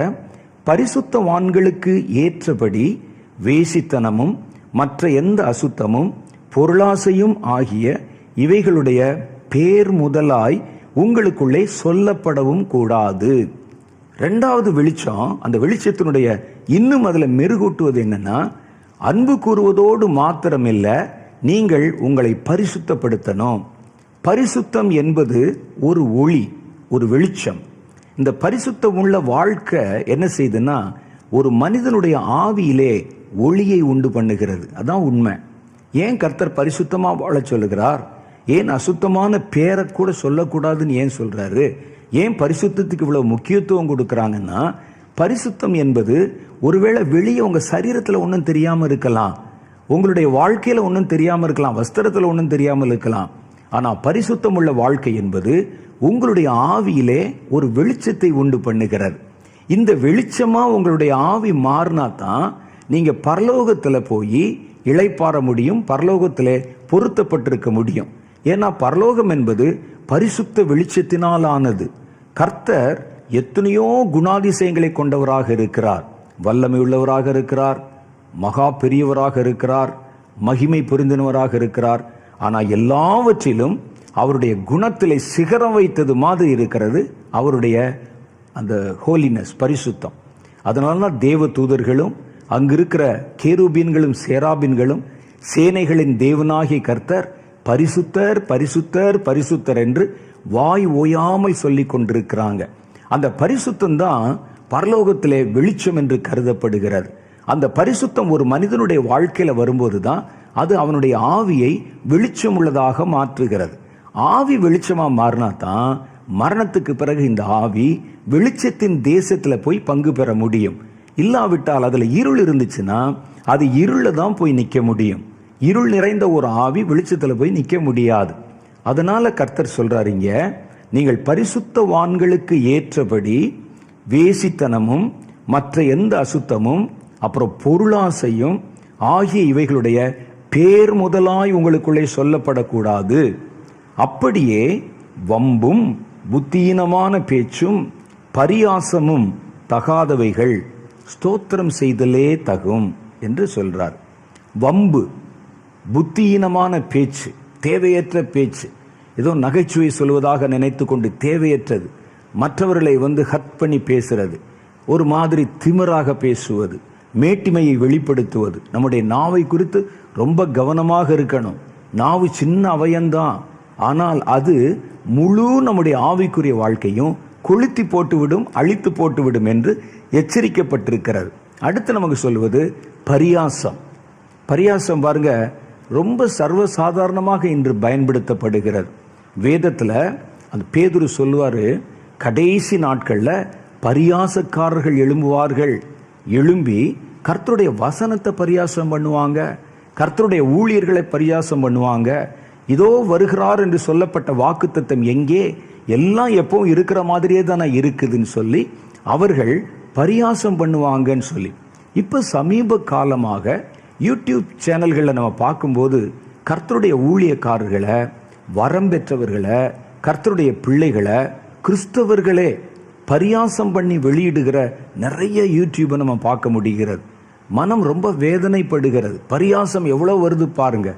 பரிசுத்தவான்களுக்கு ஏற்றபடி வேசித்தனமும் மற்ற எந்த அசுத்தமும் பொருளாசையும் ஆகிய இவைகளுடைய பேர் முதலாய் உங்களுக்குள்ளே சொல்லப்படவும் கூடாது. ரெண்டாவது வெளிச்சம், அந்த வெளிச்சத்தினுடைய இன்னும் அதுல மெருகூட்டுவது என்னன்னா, அன்பு கூறுவதோடு மாத்திரமில்ல, நீங்கள் உங்களை பரிசுத்தப்படுத்தணும். பரிசுத்தம் என்பது ஒரு ஒளி, ஒரு வெளிச்சம். இந்த பரிசுத்தம் உள்ள வாழ்க்கை என்ன செய்யுதுன்னா, ஒரு மனிதனுடைய ஆவியிலே ஒளியை உண்டு பண்ணுகிறது. அதான் உண்மை. ஏன் கர்த்தர் பரிசுத்தமா வாழ சொல்லுகிறார்? ஏன் அசுத்தமான பேரை கூட சொல்லக்கூடாதுன்னு ஏன் சொல்றாரு? ஏன் பரிசுத்தத்துக்கு இவ்வளவு முக்கியத்துவம் கொடுக்கறாங்கன்னா, பரிசுத்தம் என்பது ஒருவேளை வெளியே உங்க சரீரத்துல ஒன்றும் தெரியாம இருக்கலாம், உங்களுடைய வாழ்க்கையில ஒன்றும் தெரியாம இருக்கலாம், வஸ்திரத்துல ஒன்றும் தெரியாமல் இருக்கலாம். ஆனா பரிசுத்தம் உள்ள வாழ்க்கை என்பது உங்களுடைய ஆவியிலே ஒரு வெளிச்சத்தை உண்டு பண்ணுகிறது. இந்த வெளிச்சமா உங்களுடைய ஆவி மாறினா தான் நீங்க பரலோகத்துல போய் இளைப்பாற முடியும், பரலோகத்திலே பொருத்தப்பட்டிருக்க முடியும். ஏன்னா பரலோகம் என்பது பரிசுத்த வெளிச்சத்தினால் ஆனது. கர்த்தர் எத்தனையோ குணாதிசயங்களை கொண்டவராக இருக்கிறார், வல்லமை உள்ளவராக இருக்கிறார், மகா பெரியவராக இருக்கிறார், மகிமை பொருந்தினவராக இருக்கிறார். ஆனா எல்லாவற்றிலும் அவருடைய குணத்திலே சிகரம் வைத்தது மாதிரி இருக்கிறது அவருடைய அந்த ஹோலினஸ், பரிசுத்தம். அதனாலதான் தேவ தூதர்களும் அங்கிருக்கிற கேருபீன்களும் சேராபீன்களும் சேனைகளின் தேவனாகிய கர்த்தர் பரிசுத்தர் பரிசுத்தர் பரிசுத்தர் என்று வாய் ஓயாமல் சொல்லிக் கொண்டிருக்கிறாங்க. அந்த பரிசுத்தம் தான் பரலோகத்திலே வெளிச்சம் என்று கருதப்படுகிறது. அந்த பரிசுத்தம் ஒரு மனிதனுடைய வாழ்க்கையில வரும்போது தான் அது அவனுடைய ஆவியை வெளிச்சம் உள்ளதாக மாற்றுகிறது. ஆவி வெளிச்சமா மாறினா தான் மரணத்துக்கு பிறகு இந்த ஆவி வெளிச்சத்தின் தேசத்துல போய் பங்கு பெற முடியும். இல்லாவிட்டால் அதுல இருள் இருந்துச்சுன்னா அது இருள தான் போய் நிக்க முடியும். இருள் நிறைந்த ஒரு ஆவி வெளிச்சத்துல போய் நிக்க முடியாது. அதனால கர்த்தர் சொல்றாருங்க, நீங்கள் பரிசுத்தவான்களுக்கு ஏற்றபடி வேசித்தனமும் மற்ற எந்த அசுத்தமும் அப்புறம் பொருளாசையும் ஆகிய இவைகளுடைய பேர் முதலாய் உங்களுக்குள்ளே சொல்லப்படக்கூடாது. அப்படியே வம்பும் புத்தியீனமான பேச்சும் பரியாசமும் தகாதவைகள், ஸ்தோத்திரம் செய்தலே தகும் என்று சொல்றார். வம்பு, புத்தியீனமான பேச்சு, தேவையற்ற பேச்சு, ஏதோ நகைச்சுவை சொல்வதாக நினைத்து கொண்டு தேவையற்றது, மற்றவர்களை ஹர்ட் பண்ணி பேசுறது, ஒரு மாதிரி திமிராக பேசுவது, மேட்டிமையை வெளிப்படுத்துவது. நம்முடைய நாவை குறித்து ரொம்ப கவனமாக இருக்கணும். நாவு சின்ன அவயம்தான், ஆனால் அது முழு நம்முடைய ஆவிக்குரிய வாழ்க்கையும் கொளுத்தி போட்டுவிடும், அழித்து போட்டுவிடும் என்று எச்சரிக்கப்பட்டிருக்கிறது. அடுத்து நமக்கு சொல்வது பரியாசம். பரியாசம் பாருங்க, ரொம்ப சர்வசாதாரணமாக இன்று பயன்படுத்தப்படுகிறது. வேதத்துல அந்த பேதுரு சொல்லுவாரு, கடைசி நாட்கள்ல பரியாசக்காரர்கள் எழும்புவார்கள், எழும்பி கர்த்தருடைய வசனத்தை பரியாசம் பண்ணுவாங்க, கர்த்தருடைய ஊழியர்களை பரியாசம் பண்ணுவாங்க. இதோ வருகிறார் என்று சொல்லப்பட்ட வாக்குத்தத்தம் எங்கே? எல்லாம் எப்பவும் இருக்கிற மாதிரியே தானே இருக்குதுன்னு சொல்லி அவர்கள் பரியாசம் பண்ணுவாங்கன்னு சொல்லி. இப்ப சமீப காலமாக யூடியூப் சேனல்களை நம்ம பார்க்கும்போது கர்த்தருடைய ஊழியக்காரர்களை, வரம் பெற்றவர்களை, கர்த்தருடைய பிள்ளைகளை, கிறிஸ்தவர்களே பரியாசம் பண்ணி வெளியிடுகிற நிறைய யூடியூபை நம்ம பார்க்க முடிகிறது. மனம் ரொம்ப வேதனைப்படுகிறது. பரியாசம் எவ்வளவு வருது பாருங்க.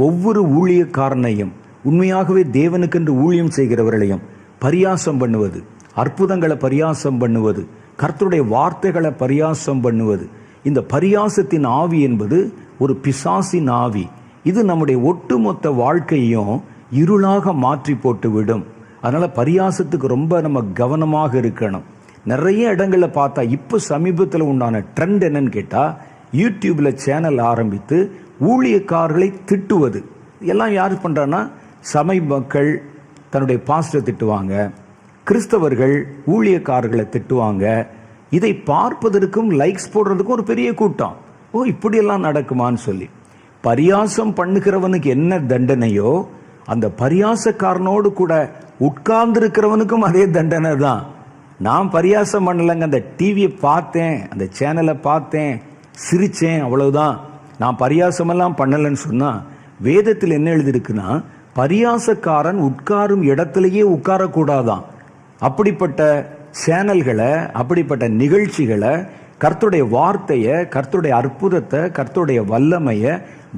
ஒவ்வொரு ஊழியக்காரனையும், உண்மையாகவே தேவனுக்கென்று ஊழியம் செய்கிறவர்களையும் பரியாசம் பண்ணுவது, அற்புதங்களை பரியாசம் பண்ணுவது, கர்த்தருடைய வார்த்தைகளை பரியாசம் பண்ணுவது. இந்த பரியாசத்தின் ஆவி என்பது ஒரு பிசாசின் ஆவி. இது நம்முடைய ஒட்டுமொத்த வாழ்க்கையும் இருளாக மாற்றி போட்டு விடும். அதனால பரியாசத்துக்கு ரொம்ப நம்ம கவனமாக இருக்கணும். நிறைய இடங்கள்ல பார்த்தா இப்ப சமீபத்தில் உண்டான ட்ரெண்ட் என்னன்னு கேட்டா, யூடியூப்ல சேனல் ஆரம்பித்து ஊழியக்காரர்களை திட்டுவது. எல்லாம் யார் பண்றான்னா, சமய மக்கள் தன்னுடைய பாஸ்டரை திட்டுவாங்க, கிறிஸ்தவர்கள் ஊழியக்காரர்களை திட்டுவாங்க. இதை பார்ப்பதற்கும் லைக்ஸ் போடுறதுக்கும் ஒரு பெரிய கூட்டம். ஓ, இப்படியெல்லாம் நடக்குமான்னு சொல்லி பரியாசம் பண்ணுகிறவனுக்கு என்ன தண்டனையோ அந்த பரியாசக்காரனோடு கூட உட்கார்ந்து இருக்கிறவனுக்கும் அதே தண்டனை தான். நான் பரியாசம் பண்ணலைங்க, அந்த டிவியை பார்த்தேன், அந்த சேனலை பார்த்தேன், சிரிச்சேன், அவ்வளவுதான். நான் பரியாசமெல்லாம் பண்ணலன்னு சொன்னா வேதத்தில் என்ன எழுதியிருக்குன்னா, பரியாசக்காரன் உட்காரும் இடத்திலேயே உட்காரக்கூடாதான். அப்படிப்பட்ட சேனல்களை, அப்படிப்பட்ட நிகழ்ச்சிகளை, கர்த்தருடைய வார்த்தையை, கர்த்தருடைய அற்புதத்தை, கர்த்தருடைய வல்லமையை,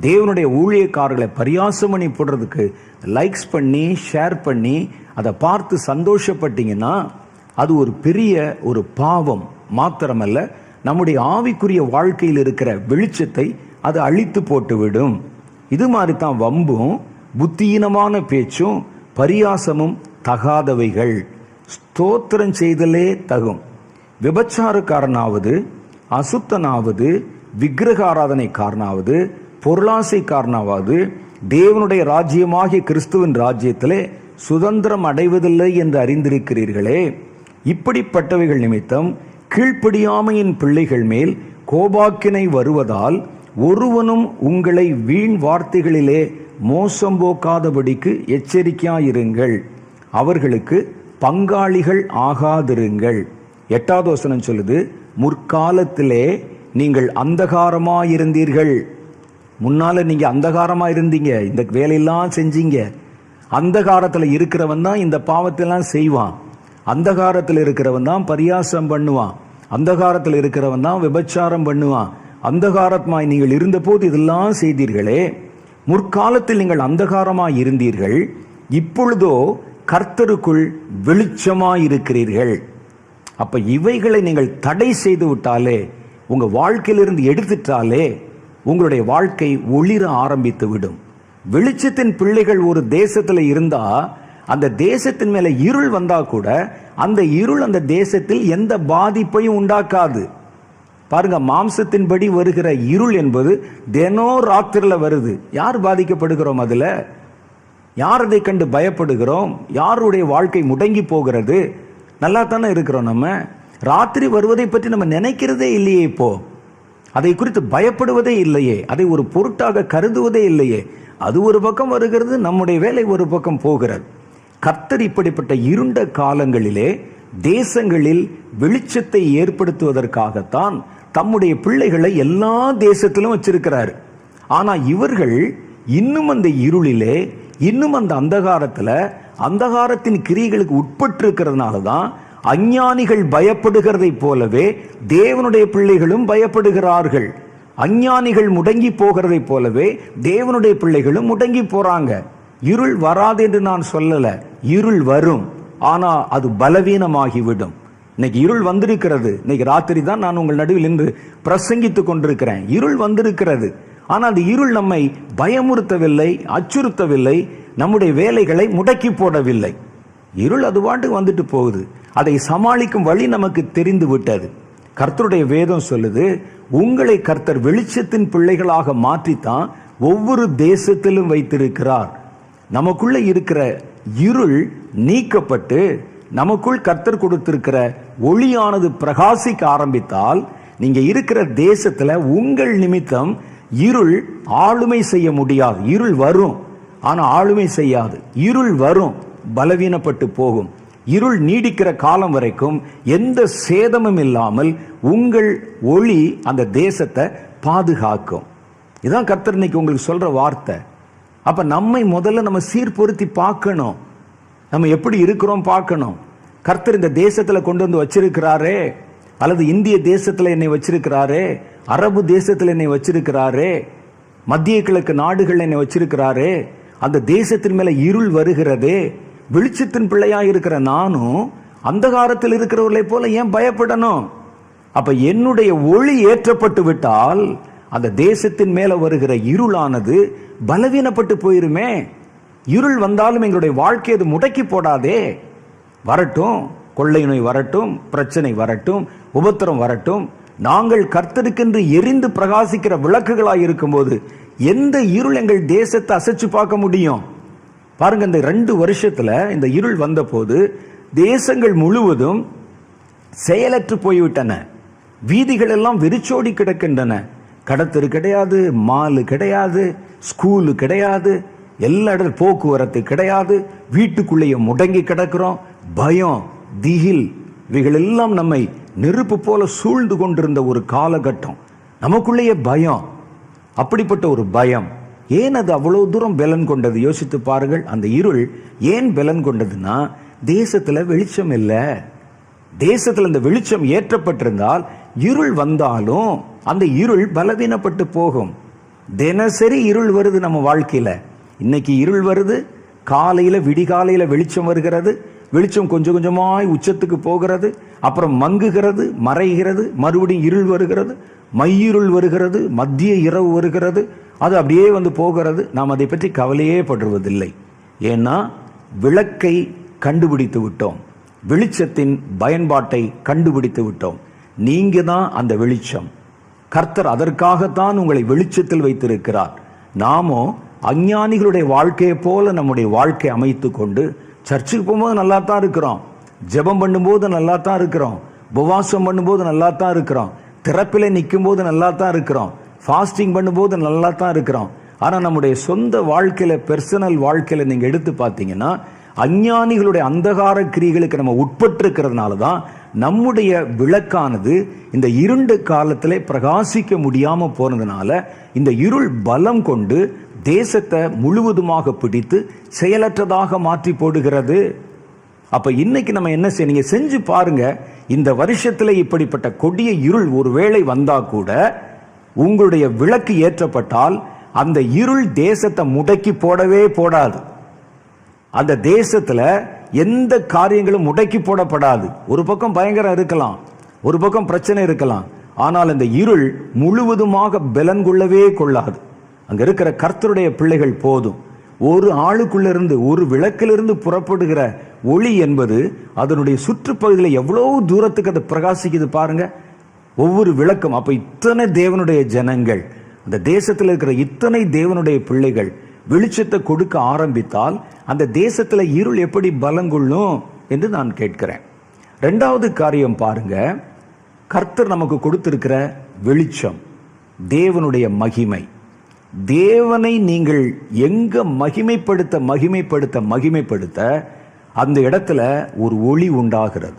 தேவனுடைய ஊழியக்காரர்களை பரியாசம் பண்ணி போடுறதுக்கு லைக்ஸ் பண்ணி ஷேர் பண்ணி அதை பார்த்து சந்தோஷப்பட்டீங்கன்னா அது ஒரு பெரிய ஒரு பாவம் மாத்திரமல்ல, நம்முடைய ஆவிக்குரிய வாழ்க்கையில் இருக்கிற வெளிச்சத்தை அது அழித்து போட்டுவிடும். இது மாதிரி தான் வம்பும் புத்தியீனமான பேச்சும் பரியாசமும் தகாதவைகள், ஸ்தோத்திரம் செய்தலே தகும். விபச்சாரக்காரனாவது, அசுத்தனாவது, விக்கிரக ஆராதனைக்காரனாவது பொருளாசைக்காரனாவது தேவனுடைய ராஜ்யமாகிய கிறிஸ்துவின் ராஜ்யத்திலே சுதந்திரம் அடைவதில்லை என்று அறிந்திருக்கிறீர்களே. இப்படிப்பட்டவைகள் நிமித்தம் கீழ்ப்படியாமையின் பிள்ளைகள் மேல் கோபாக்கினை வருவதால் ஒருவனும் உங்களை வீண் வார்த்தைகளிலே மோசம் போக்காதபடிக்கு எச்சரிக்கையாயிருங்கள், அவர்களுக்கு பங்காளிகள் ஆகாதிருங்கள். 8வது வசனம் சொல்லுது, முற்காலத்திலே நீங்கள் அந்தகாரமாயிருந்தீர்கள். முன்னால நீங்க அந்தகாரமா இருந்தீங்க, இந்த வேலையெல்லாம் செஞ்சீங்க. அந்தகாரத்தில் இருக்கிறவன் தான் இந்த பாவத்தெல்லாம் செய்வான். அந்தகாரத்தில் இருக்கிறவன் தான் பரியாசம் பண்ணுவான். அந்தகாரத்தில் இருக்கிறவன் தான் விபச்சாரம் பண்ணுவான். அந்தகாரமாய் நீங்கள் இருந்தபோது இதெல்லாம் செய்தீர்களே. முற்காலத்தில் நீங்கள் அந்தகாரமாய் இருந்தீர்கள், இப்பொழுதோ கர்த்தருக்குள் வெளிச்சமாய் இருக்கிறீர்கள். அப்ப இவைகளை நீங்கள் தடை செய்து விட்டாலே, உங்க வாழ்க்கையிலிருந்து எடுத்துட்டாலே, உங்களுடைய வாழ்க்கை ஒளிர ஆரம்பித்து விடும். வெளிச்சத்தின் பிள்ளைகள் ஒரு தேசத்துல இருந்தா அந்த தேசத்தின் மேல இருள் வந்தா கூட அந்த இருள் அந்த தேசத்தில் எந்த பாதிப்பையும் உண்டாக்காது. பாருங்க, மாம்சத்தின்படி வருகிற இருள் என்பது தினம் ராத்திரில வருது. யார் பாதிக்கப்படுகிறோம்? அதுல யார் அதை கண்டு பயப்படுகிறோம்? யாருடைய வாழ்க்கை முடங்கி போகிறது? நல்லா தானே இருக்கிறோம். நம்ம ராத்திரி வருவதை பற்றி நம்ம நினைக்கிறதே இல்லையே. இப்போ அதை குறித்து பயப்படுவதே இல்லையே. அதை ஒரு பொருட்டாக கருதுவதே இல்லையே. அது ஒரு பக்கம் வருகிறது, நம்முடைய வேலை ஒரு பக்கம் போகிறது. கர்த்தர் இப்படிப்பட்ட இருண்ட காலங்களிலே தேசங்களில் வெளிச்சத்தை ஏற்படுத்துவதற்காகத்தான் தம்முடைய பிள்ளைகளை எல்லா தேசத்திலும் வச்சிருக்கிறார். ஆனா இவர்கள் இன்னும் அந்த இருளிலே, இன்னும் அந்த அந்தகாரத்தின் கிரியைகளுக்கு உட்பட்டு இருக்கிறதுனால தான் அஞ்ஞானிகள் பயப்படுகிறதை போலவே தேவனுடைய பிள்ளைகளும் பயப்படுகிறார்கள். அஞ்ஞானிகள் முடங்கி போகிறதை போலவே தேவனுடைய பிள்ளைகளும் முடங்கி போறாங்க. இருள் வராது என்று நான் சொல்லல, இருள் வரும். ஆனா அது பலவீனமாகிவிடும். இன்னைக்கு இருள் வந்திருக்கிறது. இன்னைக்கு ராத்திரி தான் நான் உங்கள் நடுவில் நின்று பிரசங்கித்துக் கொண்டிருக்கிறேன். இருள் வந்திருக்கிறது. ஆனால் அந்த இருள் நம்மை பயமுறுத்தவில்லை, அச்சுறுத்தவில்லை, நம்முடைய வேலைகளை முடக்கி போடவில்லை. இருள் அது பாட்டு வந்துட்டு போகுது. அதை சமாளிக்கும் வழி நமக்கு தெரிந்து விட்டது. கர்த்தருடைய வேதம் சொல்லுது, உங்களை கர்த்தர் வெளிச்சத்தின் பிள்ளைகளாக மாற்றித்தான் ஒவ்வொரு தேசத்திலும் வைத்திருக்கிறார். நமக்குள்ள இருக்கிற இருள் நீக்கப்பட்டு நமக்குள் கர்த்தர் கொடுத்திருக்கிற ஒளியானது பிரகாசிக்க ஆரம்பித்தால், நீங்க இருக்கிற தேசத்துல உங்கள் நிமித்தம் இருள் ஆளுமை செய்ய முடியாது. இருள் வரும், ஆனா ஆளுமை செய்யாது. இருள் வரும், பலவீனப்பட்டு போகும். இருள் நீடிக்கிற காலம் வரைக்கும் எந்த சேதமும் இல்லாமல் உங்கள் ஒளி அந்த தேசத்தை பாதுகாக்கும். இதான் கர்த்தர் இன்னைக்கு உங்களுக்கு சொல்ற வார்த்தை. அப்ப நம்மை முதல்ல நம்ம சீர்பொருத்தி பார்க்கணும். நம்ம எப்படி இருக்கிறோம் பார்க்கணும். கர்த்தர் இந்த தேசத்துல கொண்டு வந்து வச்சிருக்கிறாரே, அல்லது இந்திய தேசத்துல என்னை வச்சிருக்கிறாரே, அரபு தேசத்துல என்னை வச்சிருக்கிறாரே, மத்திய கிழக்கு நாடுகள் என்னை வச்சிருக்கிறாரே, அந்த தேசத்தின் மேல இருள் வருகிறதே, வெளிச்சத்தின் பிள்ளையா இருக்கிற நானும் அந்தகாரத்தில் இருக்கிறவர்களை போல ஏன் பயப்படணும்? அப்ப என்னுடைய ஒளி ஏற்றப்பட்டு விட்டால் அந்த தேசத்தின் மேல வருகிற இருளானது பலவீனப்பட்டு போயிருமே. இருள் வந்தாலும் எங்களுடைய வாழ்க்கை அது முடக்கி போடாதே. வரட்டும், கொள்ளை நோய் வரட்டும், பிரச்சனை வரட்டும், உபத்திரம் வரட்டும், நாங்கள் கர்த்தருக்கென்று எரிந்து பிரகாசிக்கிற விளக்குகளாய் இருக்கும்போது எந்த இருள் எங்கள் தேசத்தை அசைச்சு பார்க்க முடியும்? பாருங்க, இந்த 2 வருஷத்துல இந்த இருள் வந்த போது தேசங்கள் முழுவதும் செயலற்று போய்விட்டன. வீதிகள் எல்லாம் வெறிச்சோடி கிடக்கின்றன. கடத்தரு கிடையாது, மாலு கிடையாது, ஸ்கூலு கிடையாது, எல்லா இடத்துல போக்குவரத்து கிடையாது. வீட்டுக்குள்ளேயே முடங்கி கிடக்கிறோம். பயம், திகில், இவைகள் எல்லாம் நம்மை நெருப்பு போல சூழ்ந்து கொண்டிருந்த ஒரு காலகட்டம். நமக்குள்ளேயே பயம். அப்படிப்பட்ட ஒரு பயம் ஏன் அது அவ்வளவு தூரம் பலன் கொண்டது? யோசித்து பாருங்கள். அந்த இருள் ஏன் பலன் கொண்டதுன்னா, தேசத்துல வெளிச்சம் இல்லை. தேசத்துல இந்த வெளிச்சம் ஏற்றப்பட்டிருந்தால் இருள் வந்தாலும் அந்த இருள் பலவீனப்பட்டு போகும். தினசரி இருள் வருது நம்ம வாழ்க்கையில. இன்னைக்கு இருள் வருது, காலையில விடிகாலையில வெளிச்சம் வருகிறது, வெளிச்சம் கொஞ்சம் கொஞ்சமாய் உச்சத்துக்கு போகிறது, அப்புறம் மங்குகிறது, மறைகிறது, மறுபடியும் இருள் வருகிறது, மையிருள் வருகிறது, மத்திய இரவு வருகிறது, அது அப்படியே வந்து போகிறது. நாம் அதை பற்றி கவலையே படுவதில்லை. ஏன்னா விளக்கை கண்டுபிடித்து விட்டோம், வெளிச்சத்தின் பயன்பாட்டை கண்டுபிடித்து விட்டோம். நீங்க தான் அந்த வெளிச்சம். கர்த்தர் அதற்காகத்தான் உங்களை வெளிச்சத்தில் வைத்திருக்கிறார். நாமோ அஞ்ஞானிகளுடைய வாழ்க்கையை போல நம்முடைய வாழ்க்கை அமைத்து கொண்டு சர்ச்சுக்கு போகும்போது நல்லா தான் இருக்கிறோம், ஜெபம் பண்ணும்போது நல்லா தான் இருக்கிறோம், உபவாசம் பண்ணும்போது நல்லா தான் இருக்கிறோம், திறப்பில நிற்கும் போது நல்லா தான் இருக்கிறோம், ஃபாஸ்டிங் பண்ணும்போது நல்லா தான் இருக்கிறோம். ஆனால் நம்முடைய சொந்த வாழ்க்கையில, பெர்சனல் வாழ்க்கையில நீங்க எடுத்து பார்த்தீங்கன்னா அஞ்ஞானிகளுடைய அந்தகார கிரியைகளுக்கு நம்ம உட்பட்டிருக்கிறதுனால தான் நம்முடைய விளக்கானது இந்த இருண்ட காலத்திலே பிரகாசிக்க முடியாம போனதுனால இந்த இருள் பலம் கொண்டு தேசத்தை முழுவதுமாக பிடித்து செயலற்றதாக மாற்றி போடுகிறது. அப்ப இன்னைக்கு நம்ம என்ன செய்ய, நீங்க செஞ்சு பாருங்க. இந்த வருஷத்துல இப்படிப்பட்ட கொடிய இருள் ஒருவேளை வந்தா கூட உங்களுடைய விளக்கு ஏற்றப்பட்டால் அந்த இருள் தேசத்தை முடக்கி போடவே போடாது. அந்த தேசத்துல எந்த காரியங்களும் முடக்கி போடப்படாது. ஒரு பக்கம் பயங்கரம் இருக்கலாம், ஒரு பக்கம் பிரச்சனை இருக்கலாம், ஆனால் அந்த இருள் முழுவதுமாக பலன் கொள்ளவே கொள்ளாது. அங்க இருக்கிற கர்த்தருடைய பிள்ளைகள் போதும். ஒரு ஆளுக்குள்ளிருந்து, ஒரு விளக்கிலிருந்து புறப்படுகிற ஒளி என்பது அதனுடைய சுற்றுப்பகுதியில் எவ்வளவு தூரத்துக்கு அது பிரகாசிக்குது பாருங்க, ஒவ்வொரு விளக்கம். அப்ப இத்தனை தேவனுடைய ஜனங்கள், அந்த தேசத்தில் இருக்கிற இத்தனை தேவனுடைய பிள்ளைகள் வெளிச்சத்தை கொடுக்க ஆரம்பித்தால் அந்த தேசத்துல இருள் எப்படி பலங்கொள்ளும் என்று நான் கேட்கிறேன். இரண்டாவது காரியம் பாருங்க, கர்த்தர் நமக்கு கொடுத்திருக்கிற வெளிச்சம், தேவனுடைய மகிமை. தேவனை நீங்கள் எங்க மகிமைப்படுத்த மகிமைப்படுத்த மகிமைப்படுத்த அந்த இடத்துல ஒரு ஒளி உண்டாகிறது,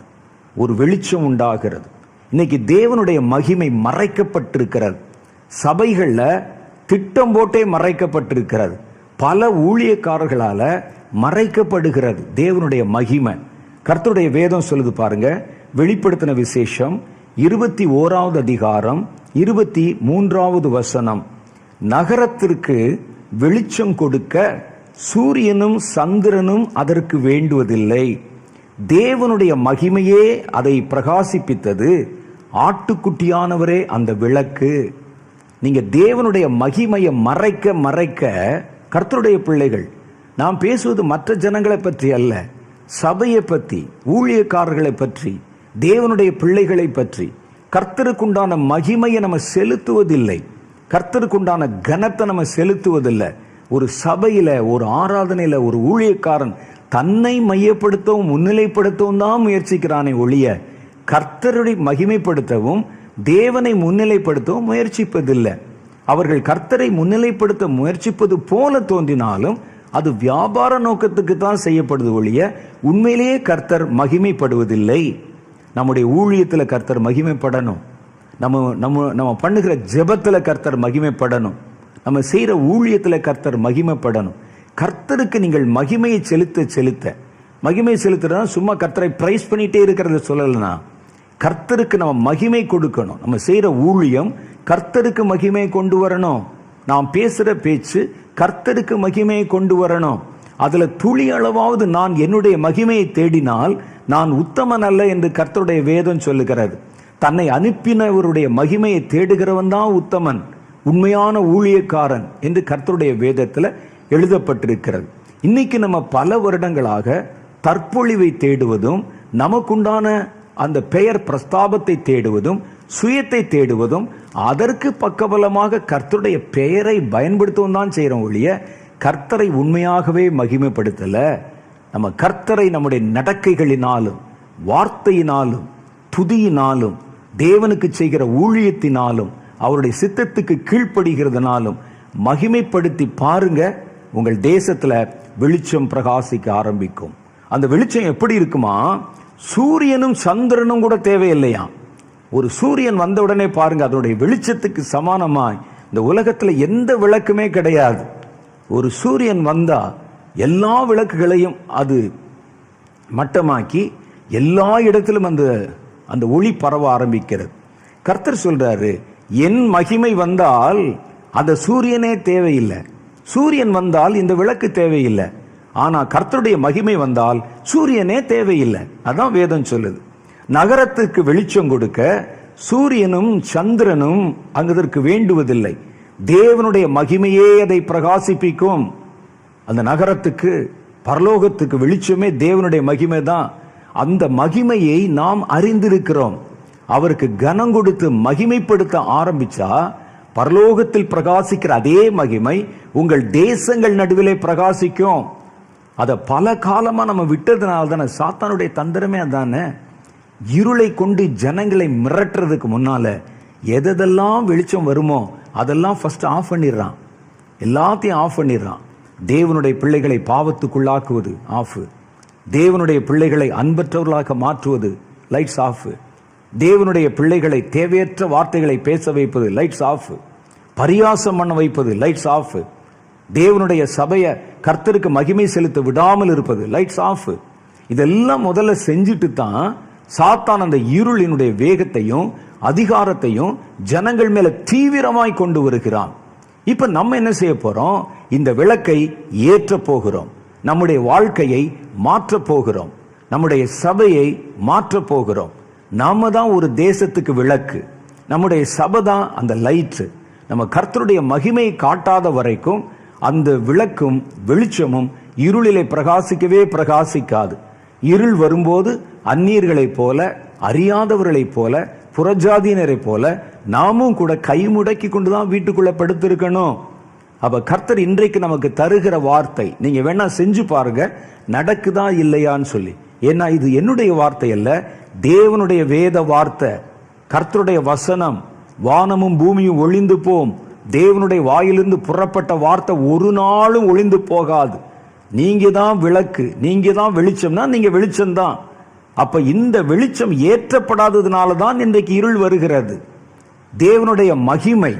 ஒரு வெளிச்சம் உண்டாகிறது. இன்னைக்கு தேவனுடைய மகிமை மறைக்கப்பட்டிருக்கிறது. சபைகள்ல திட்டம் போட்டே மறைக்கப்பட்டிருக்கிறது. பல ஊழியக்காரர்களால மறைக்கப்படுகிறது தேவனுடைய மகிமை. கர்த்தருடைய வேதம் சொல்லுது பாருங்க, வெளிப்படுத்தின விசேஷம் 21வது அதிகாரம் 23வது வசனம், நகரத்திற்கு வெளிச்சம் கொடுக்க சூரியனும் சந்திரனும் அதற்கு வேண்டுவதில்லை, தேவனுடைய மகிமையே அதை பிரகாசிப்பித்தது, ஆட்டுக்குட்டியானவரே அந்த விளக்கு. நீங்க தேவனுடைய மகிமையை மறைக்க மறைக்க, கர்த்தருடைய பிள்ளைகள், நாம் பேசுவது மற்ற ஜனங்களை பற்றி அல்ல, சபையை பற்றி, ஊழியக்காரர்களை பற்றி, தேவனுடைய பிள்ளைகளை பற்றி. கர்த்தருக்குண்டான மகிமையை நம்ம செலுத்துவதில்லை, கர்த்தருக்குண்டான கனத்தை நம்ம செலுத்துவதில்லை. ஒரு சபையில, ஒரு ஆராதனையில ஒரு ஊழியக்காரன் தன்னை மையப்படுத்தவும் முன்னிலைப்படுத்தவும் தான் முயற்சிக்கிறானே ஒழிய கர்த்தருடைய மகிமைப்படுத்தவும் தேவனை முன்னிலைப்படுத்தவும் முயற்சிப்பதில்லை. அவர்கள் கர்த்தரை முன்னிலைப்படுத்த முயற்சிப்பது போல தோன்றினாலும் அது வியாபார நோக்கத்துக்கு தான் செய்யப்படுது ஒழிய உண்மையிலேயே கர்த்தர் மகிமைப்படுவதில்லை. நம்முடைய ஊழியத்துல கர்த்தர் மகிமைப்படணும், நம்ம நம்ம நம்ம பண்ணுகிற ஜெபத்துல கர்த்தர் மகிமைப்படணும், நம்ம செய்யற ஊழியத்துல கர்த்தர் மகிமைப்படணும். கர்த்தருக்கு நீங்கள் மகிமையை செலுத்த செலுத்த, மகிமை செலுத்துறதா சும்மா கர்த்தரை பிரைஸ் பண்ணிட்டே இருக்கிறத சொல்லலைன்னா, கர்த்தருக்கு நம்ம மகிமை கொடுக்கணும். நம்ம செய்யற ஊழியம் கர்த்தருக்கு மகிமை கொண்டு வரணும். நாம் பேசுற பேச்சு கர்த்தருக்கு மகிமையை கொண்டு வரணும். அதுல துளி அளவாவது நான் என்னுடைய மகிமையை தேடினால் நான் உத்தமன் அல்ல என்று கர்த்தருடைய வேதம் சொல்லுகிறது. தன்னை அனுப்பினவருடைய மகிமையை தேடுகிறவன் தான் உத்தமன், உண்மையான ஊழியக்காரன் என்று கர்த்தருடைய வேதத்துல எழுதப்பட்டிருக்கிறது. இன்னைக்கு நம்ம பல வருடங்களாக தற்பொழிவை தேடுவதும், நமக்குண்டான அந்த பெயர் பிரஸ்தாபத்தை தேடுவதும், சுயத்தை தேடுவதும், அதற்கு பக்கபலமாக கர்த்தருடைய பெயரை பயன்படுத்தவும் தான் செய்யறோம் ஒழிய கர்த்தரை உண்மையாகவே மகிமைப்படுத்தல. நம்ம கர்த்தரை நம்முடைய நடக்கைகளினாலும், வார்த்தையினாலும், துதியினாலும், தேவனுக்கு செய்கிற ஊழியத்தினாலும், அவருடைய சித்தத்துக்கு கீழ்ப்படுகிறதுனாலும் மகிமைப்படுத்தி பாருங்க. உங்கள் தேசத்துல வெளிச்சம் பிரகாசிக்க ஆரம்பிக்கும். அந்த வெளிச்சம் எப்படி இருக்குமா, சூரியனும் சந்திரனும் கூட தேவையில்லையா. ஒரு சூரியன் வந்த உடனே பாருங்க, அதனுடைய வெளிச்சத்துக்கு சமானமாய் இந்த உலகத்துல எந்த விளக்குமே கிடையாது. ஒரு சூரியன் வந்தா எல்லா விளக்குகளையும் அது மட்டமாக்கி எல்லா இடத்திலும் அந்த ஒளி பரவ ஆரம்பிக்கிறது. கர்த்தர் சொல்றாரு, என் மகிமை வந்தால் அந்த சூரியனே தேவையில்லை, சூரியன் வந்தால் இந்த விளக்கு தேவையில்லை. ஆனா கர்த்தருடைய மகிமை வந்தால் சூரியனே தேவையில்லை. அதான் வேதம் சொல்லுது. நகரத்துக்கு வெளிச்சம் கொடுக்க சூரியனும் சந்திரனும் அங்கதற்கு வேண்டுவதில்லை, தேவனுடைய மகிமையே அதை பிரகாசிப்பிக்கும். அந்த நகரத்துக்கு, பரலோகத்துக்கு வெளிச்சமே தேவனுடைய மகிமை தான். அந்த மகிமையை நாம் அறிந்திருக்கிறோம். அவருக்கு கனம் கொடுத்து மகிமைப்படுத்த ஆரம்பிச்சா, பரலோகத்தில் பிரகாசிக்கிற அதே மகிமை உங்கள் தேசங்கள் நடுவிலே பிரகாசிக்கும். அதை பல காலமா நம்ம விட்டதுனால தானே. சாத்தானுடைய தந்திரமே அதானே. இருளை கொண்டு ஜனங்களை மிரட்டுறதுக்கு முன்னால எதெல்லாம் வெளிச்சம் வருமோ அதெல்லாம் ஃபர்ஸ்ட் ஆஃப் பண்ணிடுறான். எல்லாத்தையும் ஆஃப் பண்ணிடுறான். தேவனுடைய பிள்ளைகளை பாவத்துக்குள்ளாக்குவது ஆஃப். தேவனுடைய பிள்ளைகளை அன்பற்றவர்களாக மாற்றுவது லைட்ஸ் ஆஃப். தேவனுடைய பிள்ளைகளை தேவையற்ற வார்த்தைகளை பேச வைப்பது லைட்ஸ் ஆஃப். பரியாசம் பண்ண வைப்பது லைட்ஸ் ஆஃப். தேவனுடைய சபையை கர்த்தருக்கு மகிமை செலுத்த விடாமல் இருப்பது லைட்ஸ் ஆஃப். இதெல்லாம் முதல்ல செஞ்சுட்டு தான் சாத்தான் அந்த இருளினுடைய வேகத்தையும் அதிகாரத்தையும் ஜனங்கள் மேல தீவிரமாய் கொண்டு வருகிறான். இப்ப நம்ம என்ன செய்ய போறோம்? இந்த விளக்கை ஏற்ற போகிறோம். நம்முடைய வாழ்க்கையை மாற்ற போகிறோம். நம்முடைய சபையை மாற்ற போகிறோம். நாம தான் ஒரு தேசத்துக்கு விளக்கு. நம்முடைய சபை தான் அந்த லைட். நம்ம கர்த்தருடைய மகிமையை காட்டாத வரைக்கும் அந்த விளக்கும் வெளிச்சமும் இருளிலே பிரகாசிக்கவே பிரகாசிக்காது. இருள் வரும்போது அந்நியர்களைப் போல, அறியாதவர்களைப் போல, புறஜாதியினரைப் போல நாமும் கூட கை முடக்கி கொண்டுதான் வீட்டுக்குள்ள படுத்திருக்கணும். அப்ப கர்த்தர் இன்றைக்கு நமக்கு தருகிற வார்த்தை, நீங்க வேணா செஞ்சு பாருங்க நடக்குதா இல்லையான்னு சொல்லி. ஏன்னா இது என்னுடைய வார்த்தை அல்ல, தேவனுடைய வேத வார்த்தை, கர்த்தருடைய வசனம். வானமும் பூமியும் ஒளிந்து போம், தேவனுடைய வாயிலிருந்து புறப்பட்ட வார்த்தை ஒரு நாளும் ஒளிந்து போகாது. நீங்க தான் விளக்கு, நீங்க தான் வெளிச்சம்னா நீங்க வெளிச்சம்தான். அப்ப இந்த வெளிச்சம் ஏற்றப்படாததுனால தான் இன்றைக்கு இருள் வருகிறது. தேவனுடைய மகிமை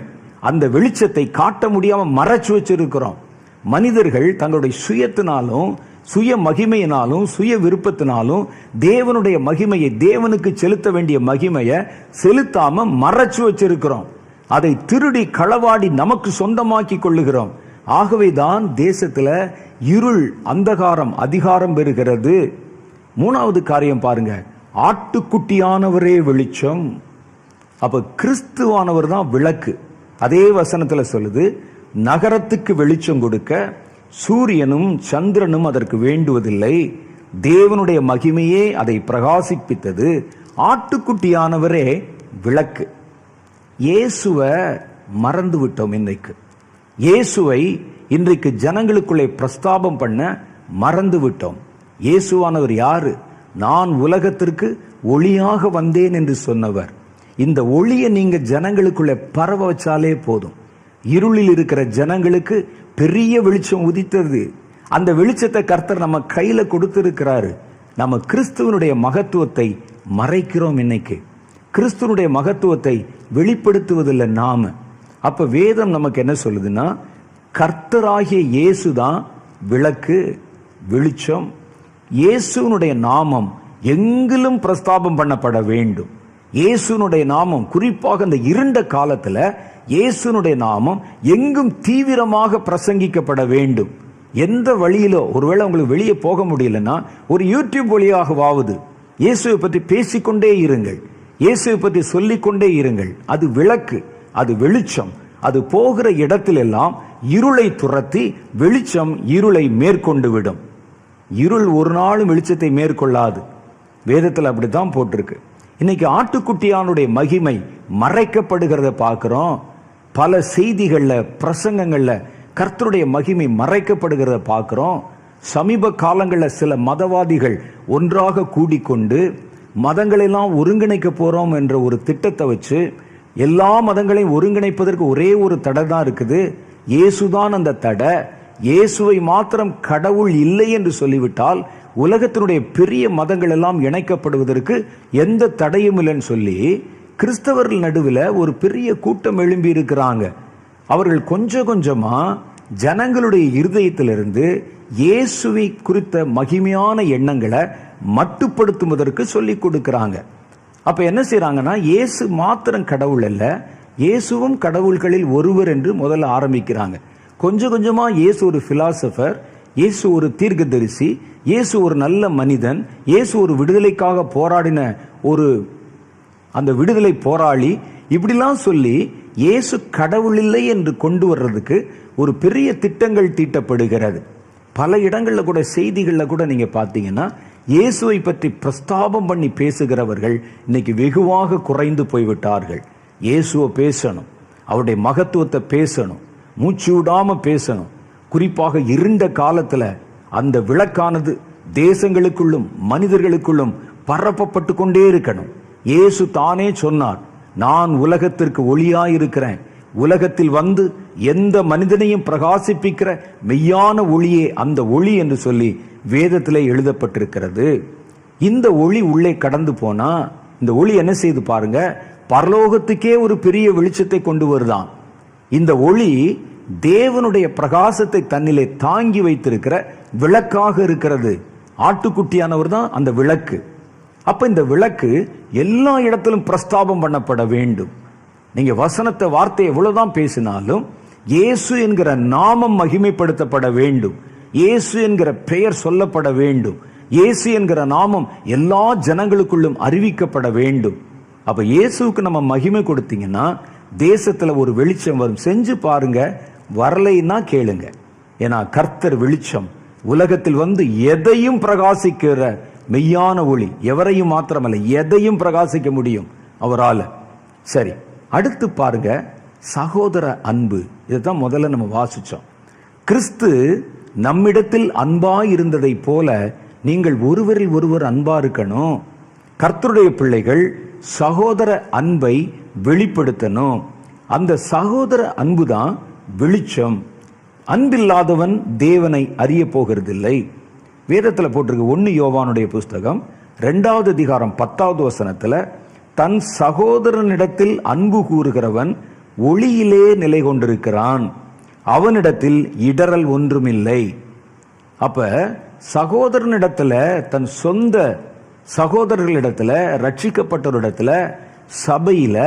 அந்த வெளிச்சத்தை காட்ட முடியாம மறைச்சு வச்சிருக்கிறோம். மனிதர்கள் தங்களுடைய சுயத்தினாலும் சுய மகிமையினாலும் சுய விருப்பத்தினாலும் தேவனுடைய மகிமையை, தேவனுக்கு செலுத்த வேண்டிய மகிமையை செலுத்தாம மறைச்சு வச்சிருக்கிறோம். அதை திருடி களவாடி நமக்கு சொந்தமாக்கி கொள்ளுகிறோம். ஆகவேதான் தேசத்துல இருள், அந்தகாரம் அதிகாரம் பெறுகிறது. மூணாவது காரியம் பாருங்க, ஆட்டுக்குட்டியானவரே வெளிச்சம். அப்ப கிறிஸ்துவானவர் தான் விளக்கு. அதே வசனத்துல சொல்லுது, நகரத்துக்கு வெளிச்சம் கொடுக்க சூரியனும் சந்திரனும் அதற்கு வேண்டுவதில்லை, தேவனுடைய மகிமையே அதை பிரகாசிப்பித்தது. ஆட்டுக்குட்டியானவரே விளக்கு. இயேசுவை மறந்து விட்டோம். இயேசுவை இன்றைக்கு ஜனங்களுக்குள்ளே பிரஸ்தாபம் பண்ண மறந்து விட்டோம். இயேசுவானவர் யாரு? நான் உலகத்திற்கு ஒளியாக வந்தேன் என்று சொன்னவர். இந்த ஒளியை நீங்க ஜனங்களுக்குள்ளே பரவ வச்சாலே போதும். இருளில் இருக்கிற ஜனங்களுக்கு பெரிய வெளிச்சம் உதித்தது. அந்த வெளிச்சத்தை கர்த்தர் நம்ம கையில கொடுத்திருக்கிறாரு. நம்ம கிறிஸ்துவனுடைய மகத்துவத்தை மறைக்கிறோம். இன்னைக்கு கிறிஸ்துவனுடைய மகத்துவத்தை வெளிப்படுத்துவதில்லை நாம. அப்ப வேதம் நமக்கு என்ன சொல்லுதுன்னா, கர்த்தராகிய இயேசுதான் விளக்கு, வெளிச்சம். இயேசுனுடைய நாமம் எங்கிலும் பிரஸ்தாபம் பண்ணப்பட வேண்டும். இயேசுனுடைய நாமம் குறிப்பாக இந்த இருண்ட காலத்துல இயேசுனுடைய நாமம் எங்கும் தீவிரமாக பிரசங்கிக்கப்பட வேண்டும். எந்த வழியிலோ, ஒருவேளை உங்களுக்கு வெளியே போக முடியலன்னா ஒரு யூடியூப் வழியாகவாவது இயேசுவை பற்றி பேசிக்கொண்டே இருங்கள், இயேசுவை பற்றி சொல்லிக்கொண்டே இருங்கள். அது விளக்கு, அது வெளிச்சம். அது போகிற இடத்திலெல்லாம் இருளை துரத்தி வெளிச்சம் இருளை மேற்கொண்டு விடும். இருள் ஒரு நாளும் வெளிச்சத்தை மேற்கொள்ளாது. வேதத்தில் அப்படித்தான் போட்டிருக்கு. இன்னைக்கு ஆட்டுக்குட்டியானுடைய மகிமை மறைக்கப்படுகிறத பார்க்கிறோம். பல செய்திகள்ல, பிரசங்கங்கள்ல கர்த்தருடைய மகிமை மறைக்கப்படுகிறத பார்க்கிறோம். சமீப காலங்களில் சில மதவாதிகள் ஒன்றாக கூடிக்கொண்டு மதங்களெல்லாம் ஒருங்கிணைக்க போறோம் என்ற ஒரு திட்டத்தை வச்சு எல்லா மதங்களையும் ஒருங்கிணைப்பதற்கு ஒரே ஒரு தடை தான் இருக்குது. இயேசுதான் அந்த தடை. இயேசுவை மாத்திரம் கடவுள் இல்லை என்று சொல்லிவிட்டால் உலகத்தினுடைய பெரிய மதங்கள் எல்லாம் இணைக்கப்படுவதற்கு எந்த தடையும் இல்லைன்னு சொல்லி கிறிஸ்தவர்கள் நடுவில் ஒரு பெரிய கூட்டம் எழும்பி இருக்கிறாங்க. அவர்கள் கொஞ்சம் கொஞ்சமா ஜனங்களுடைய இருதயத்திலிருந்து இயேசுவை குறித்த மகிமையான எண்ணங்களை மட்டுப்படுத்துவதற்கு சொல்லி கொடுக்கிறாங்க. அப்ப என்ன செய்யறாங்கன்னா, இயேசு மாத்திரம் கடவுள் அல்ல, இயேசுவும் கடவுள்களில் ஒருவர் என்று முதல்ல ஆரம்பிக்கிறாங்க. கொஞ்சம் கொஞ்சமா இயேசு ஒரு பிலாசபர், இயேசு ஒரு தீர்க்கதரிசி, இயேசு ஒரு நல்ல மனிதன், இயேசு ஒரு விடுதலைக்காக போராடின ஒரு அந்த விடுதலை போராளி, இப்படிலாம் சொல்லி இயேசு கடவுள் இல்லை என்று கொண்டு வர்றதுக்கு ஒரு பெரிய திட்டங்கள் தீட்டப்படுகிறது. பல இடங்கள்ல கூட, செய்திகள்ல கூட நீங்க பார்த்தீங்கன்னா, இயேசுவை பற்றி பிரஸ்தாபம் பண்ணி பேசுகிறவர்கள் இன்னைக்கு வெகுவாக குறைந்து போய்விட்டார்கள். இயேசுவை பேசணும், அவருடைய மகத்துவத்தை பேசணும், மூச்சு விடாம பேசணும். குறிப்பாக இருண்ட காலத்துல அந்த விளக்கானது தேசங்களுக்குள்ளும் மனிதர்களுக்குள்ளும் பரப்பப்பட்டு கொண்டே இருக்கணும். இயேசு தானே சொன்னார், நான் உலகத்திற்கு ஒளியாயிருக்கிறேன், உலகத்தில் வந்து எந்த மனிதனையும் பிரகாசிப்பிக்கிற மெய்யான ஒளியே அந்த ஒளி என்று சொல்லி வேதத்திலே எழுதப்பட்டிருக்கிறது. இந்த ஒளி உள்ளே கடந்து போனா இந்த ஒளி என்ன செய்து பாருங்க, பரலோகத்துக்கே ஒரு பெரிய வெளிச்சத்தை கொண்டு வருதான். இந்த ஒளி தேவனுடைய பிரகாசத்தை தன்னிலே தாங்கி வைத்திருக்கிற விளக்காக இருக்கிறது. ஆட்டுக்குட்டியானவர் தான் அந்த விளக்கு. அப்ப இந்த விளக்கு எல்லா இடத்திலும் பிரஸ்தாபம் பண்ணப்பட வேண்டும். நீங்க வசனத்தை வார்த்தை எவ்வளவுதான் பேசினாலும் இயேசு என்கிற நாமம் மகிமைப்படுத்தப்பட வேண்டும். இயேசு என்கிற பெயர் சொல்லப்பட வேண்டும். இயேசு என்கிற நாமம் எல்லா ஜனங்களுக்குள்ளும் அறிவிக்கப்பட வேண்டும். அப்ப இயேசுவுக்கு நம்ம மகிமை கொடுத்தீங்கன்னா தேசத்துல ஒரு வெளிச்சம் வரும். செஞ்சு பாருங்க, வரலைன்னா கேளுங்க. ஏன்னா கர்த்தர் வெளிச்சம், உலகத்தில் வந்து எதையும் பிரகாசிக்கிற மெய்யான ஒளி. எவரையும் மாத்திரமல்ல, எதையும் பிரகாசிக்க முடியும் அவரால். சரி, அடுத்து பாருங்க, சகோதர அன்பு. இதுதான் முதல்ல நம்ம வாசிச்சோம். கிறிஸ்து நம்மிடத்தில் அன்பா இருந்ததை போல நீங்கள் ஒருவரில் ஒருவர் அன்பா இருக்கணும். கர்த்தருடைய பிள்ளைகள் சகோதர அன்பை வெளிப்படுத்தணும். அந்த சகோதர அன்பு தான் வெளிச்சம். அன்பில்லாதவன் தேவனை அறிய போகிறதில்லை. வேதத்தில் போட்டிருக்கு, 1 யோவானுடைய புஸ்தகம் 2வது அதிகாரம் 10வது வசனத்துல, தன் சகோதரனிடத்தில் அன்பு கூறுகிறவன் ஒளியிலே நிலை கொண்டிருக்கிறான், அவனிடத்தில் இடறல் ஒன்றுமில்லை. அப்ப சகோதரனிடத்துல, தன் சொந்த சகோதரர்களிடத்துல, ரட்சிக்கப்பட்டவரிடத்துல, சபையில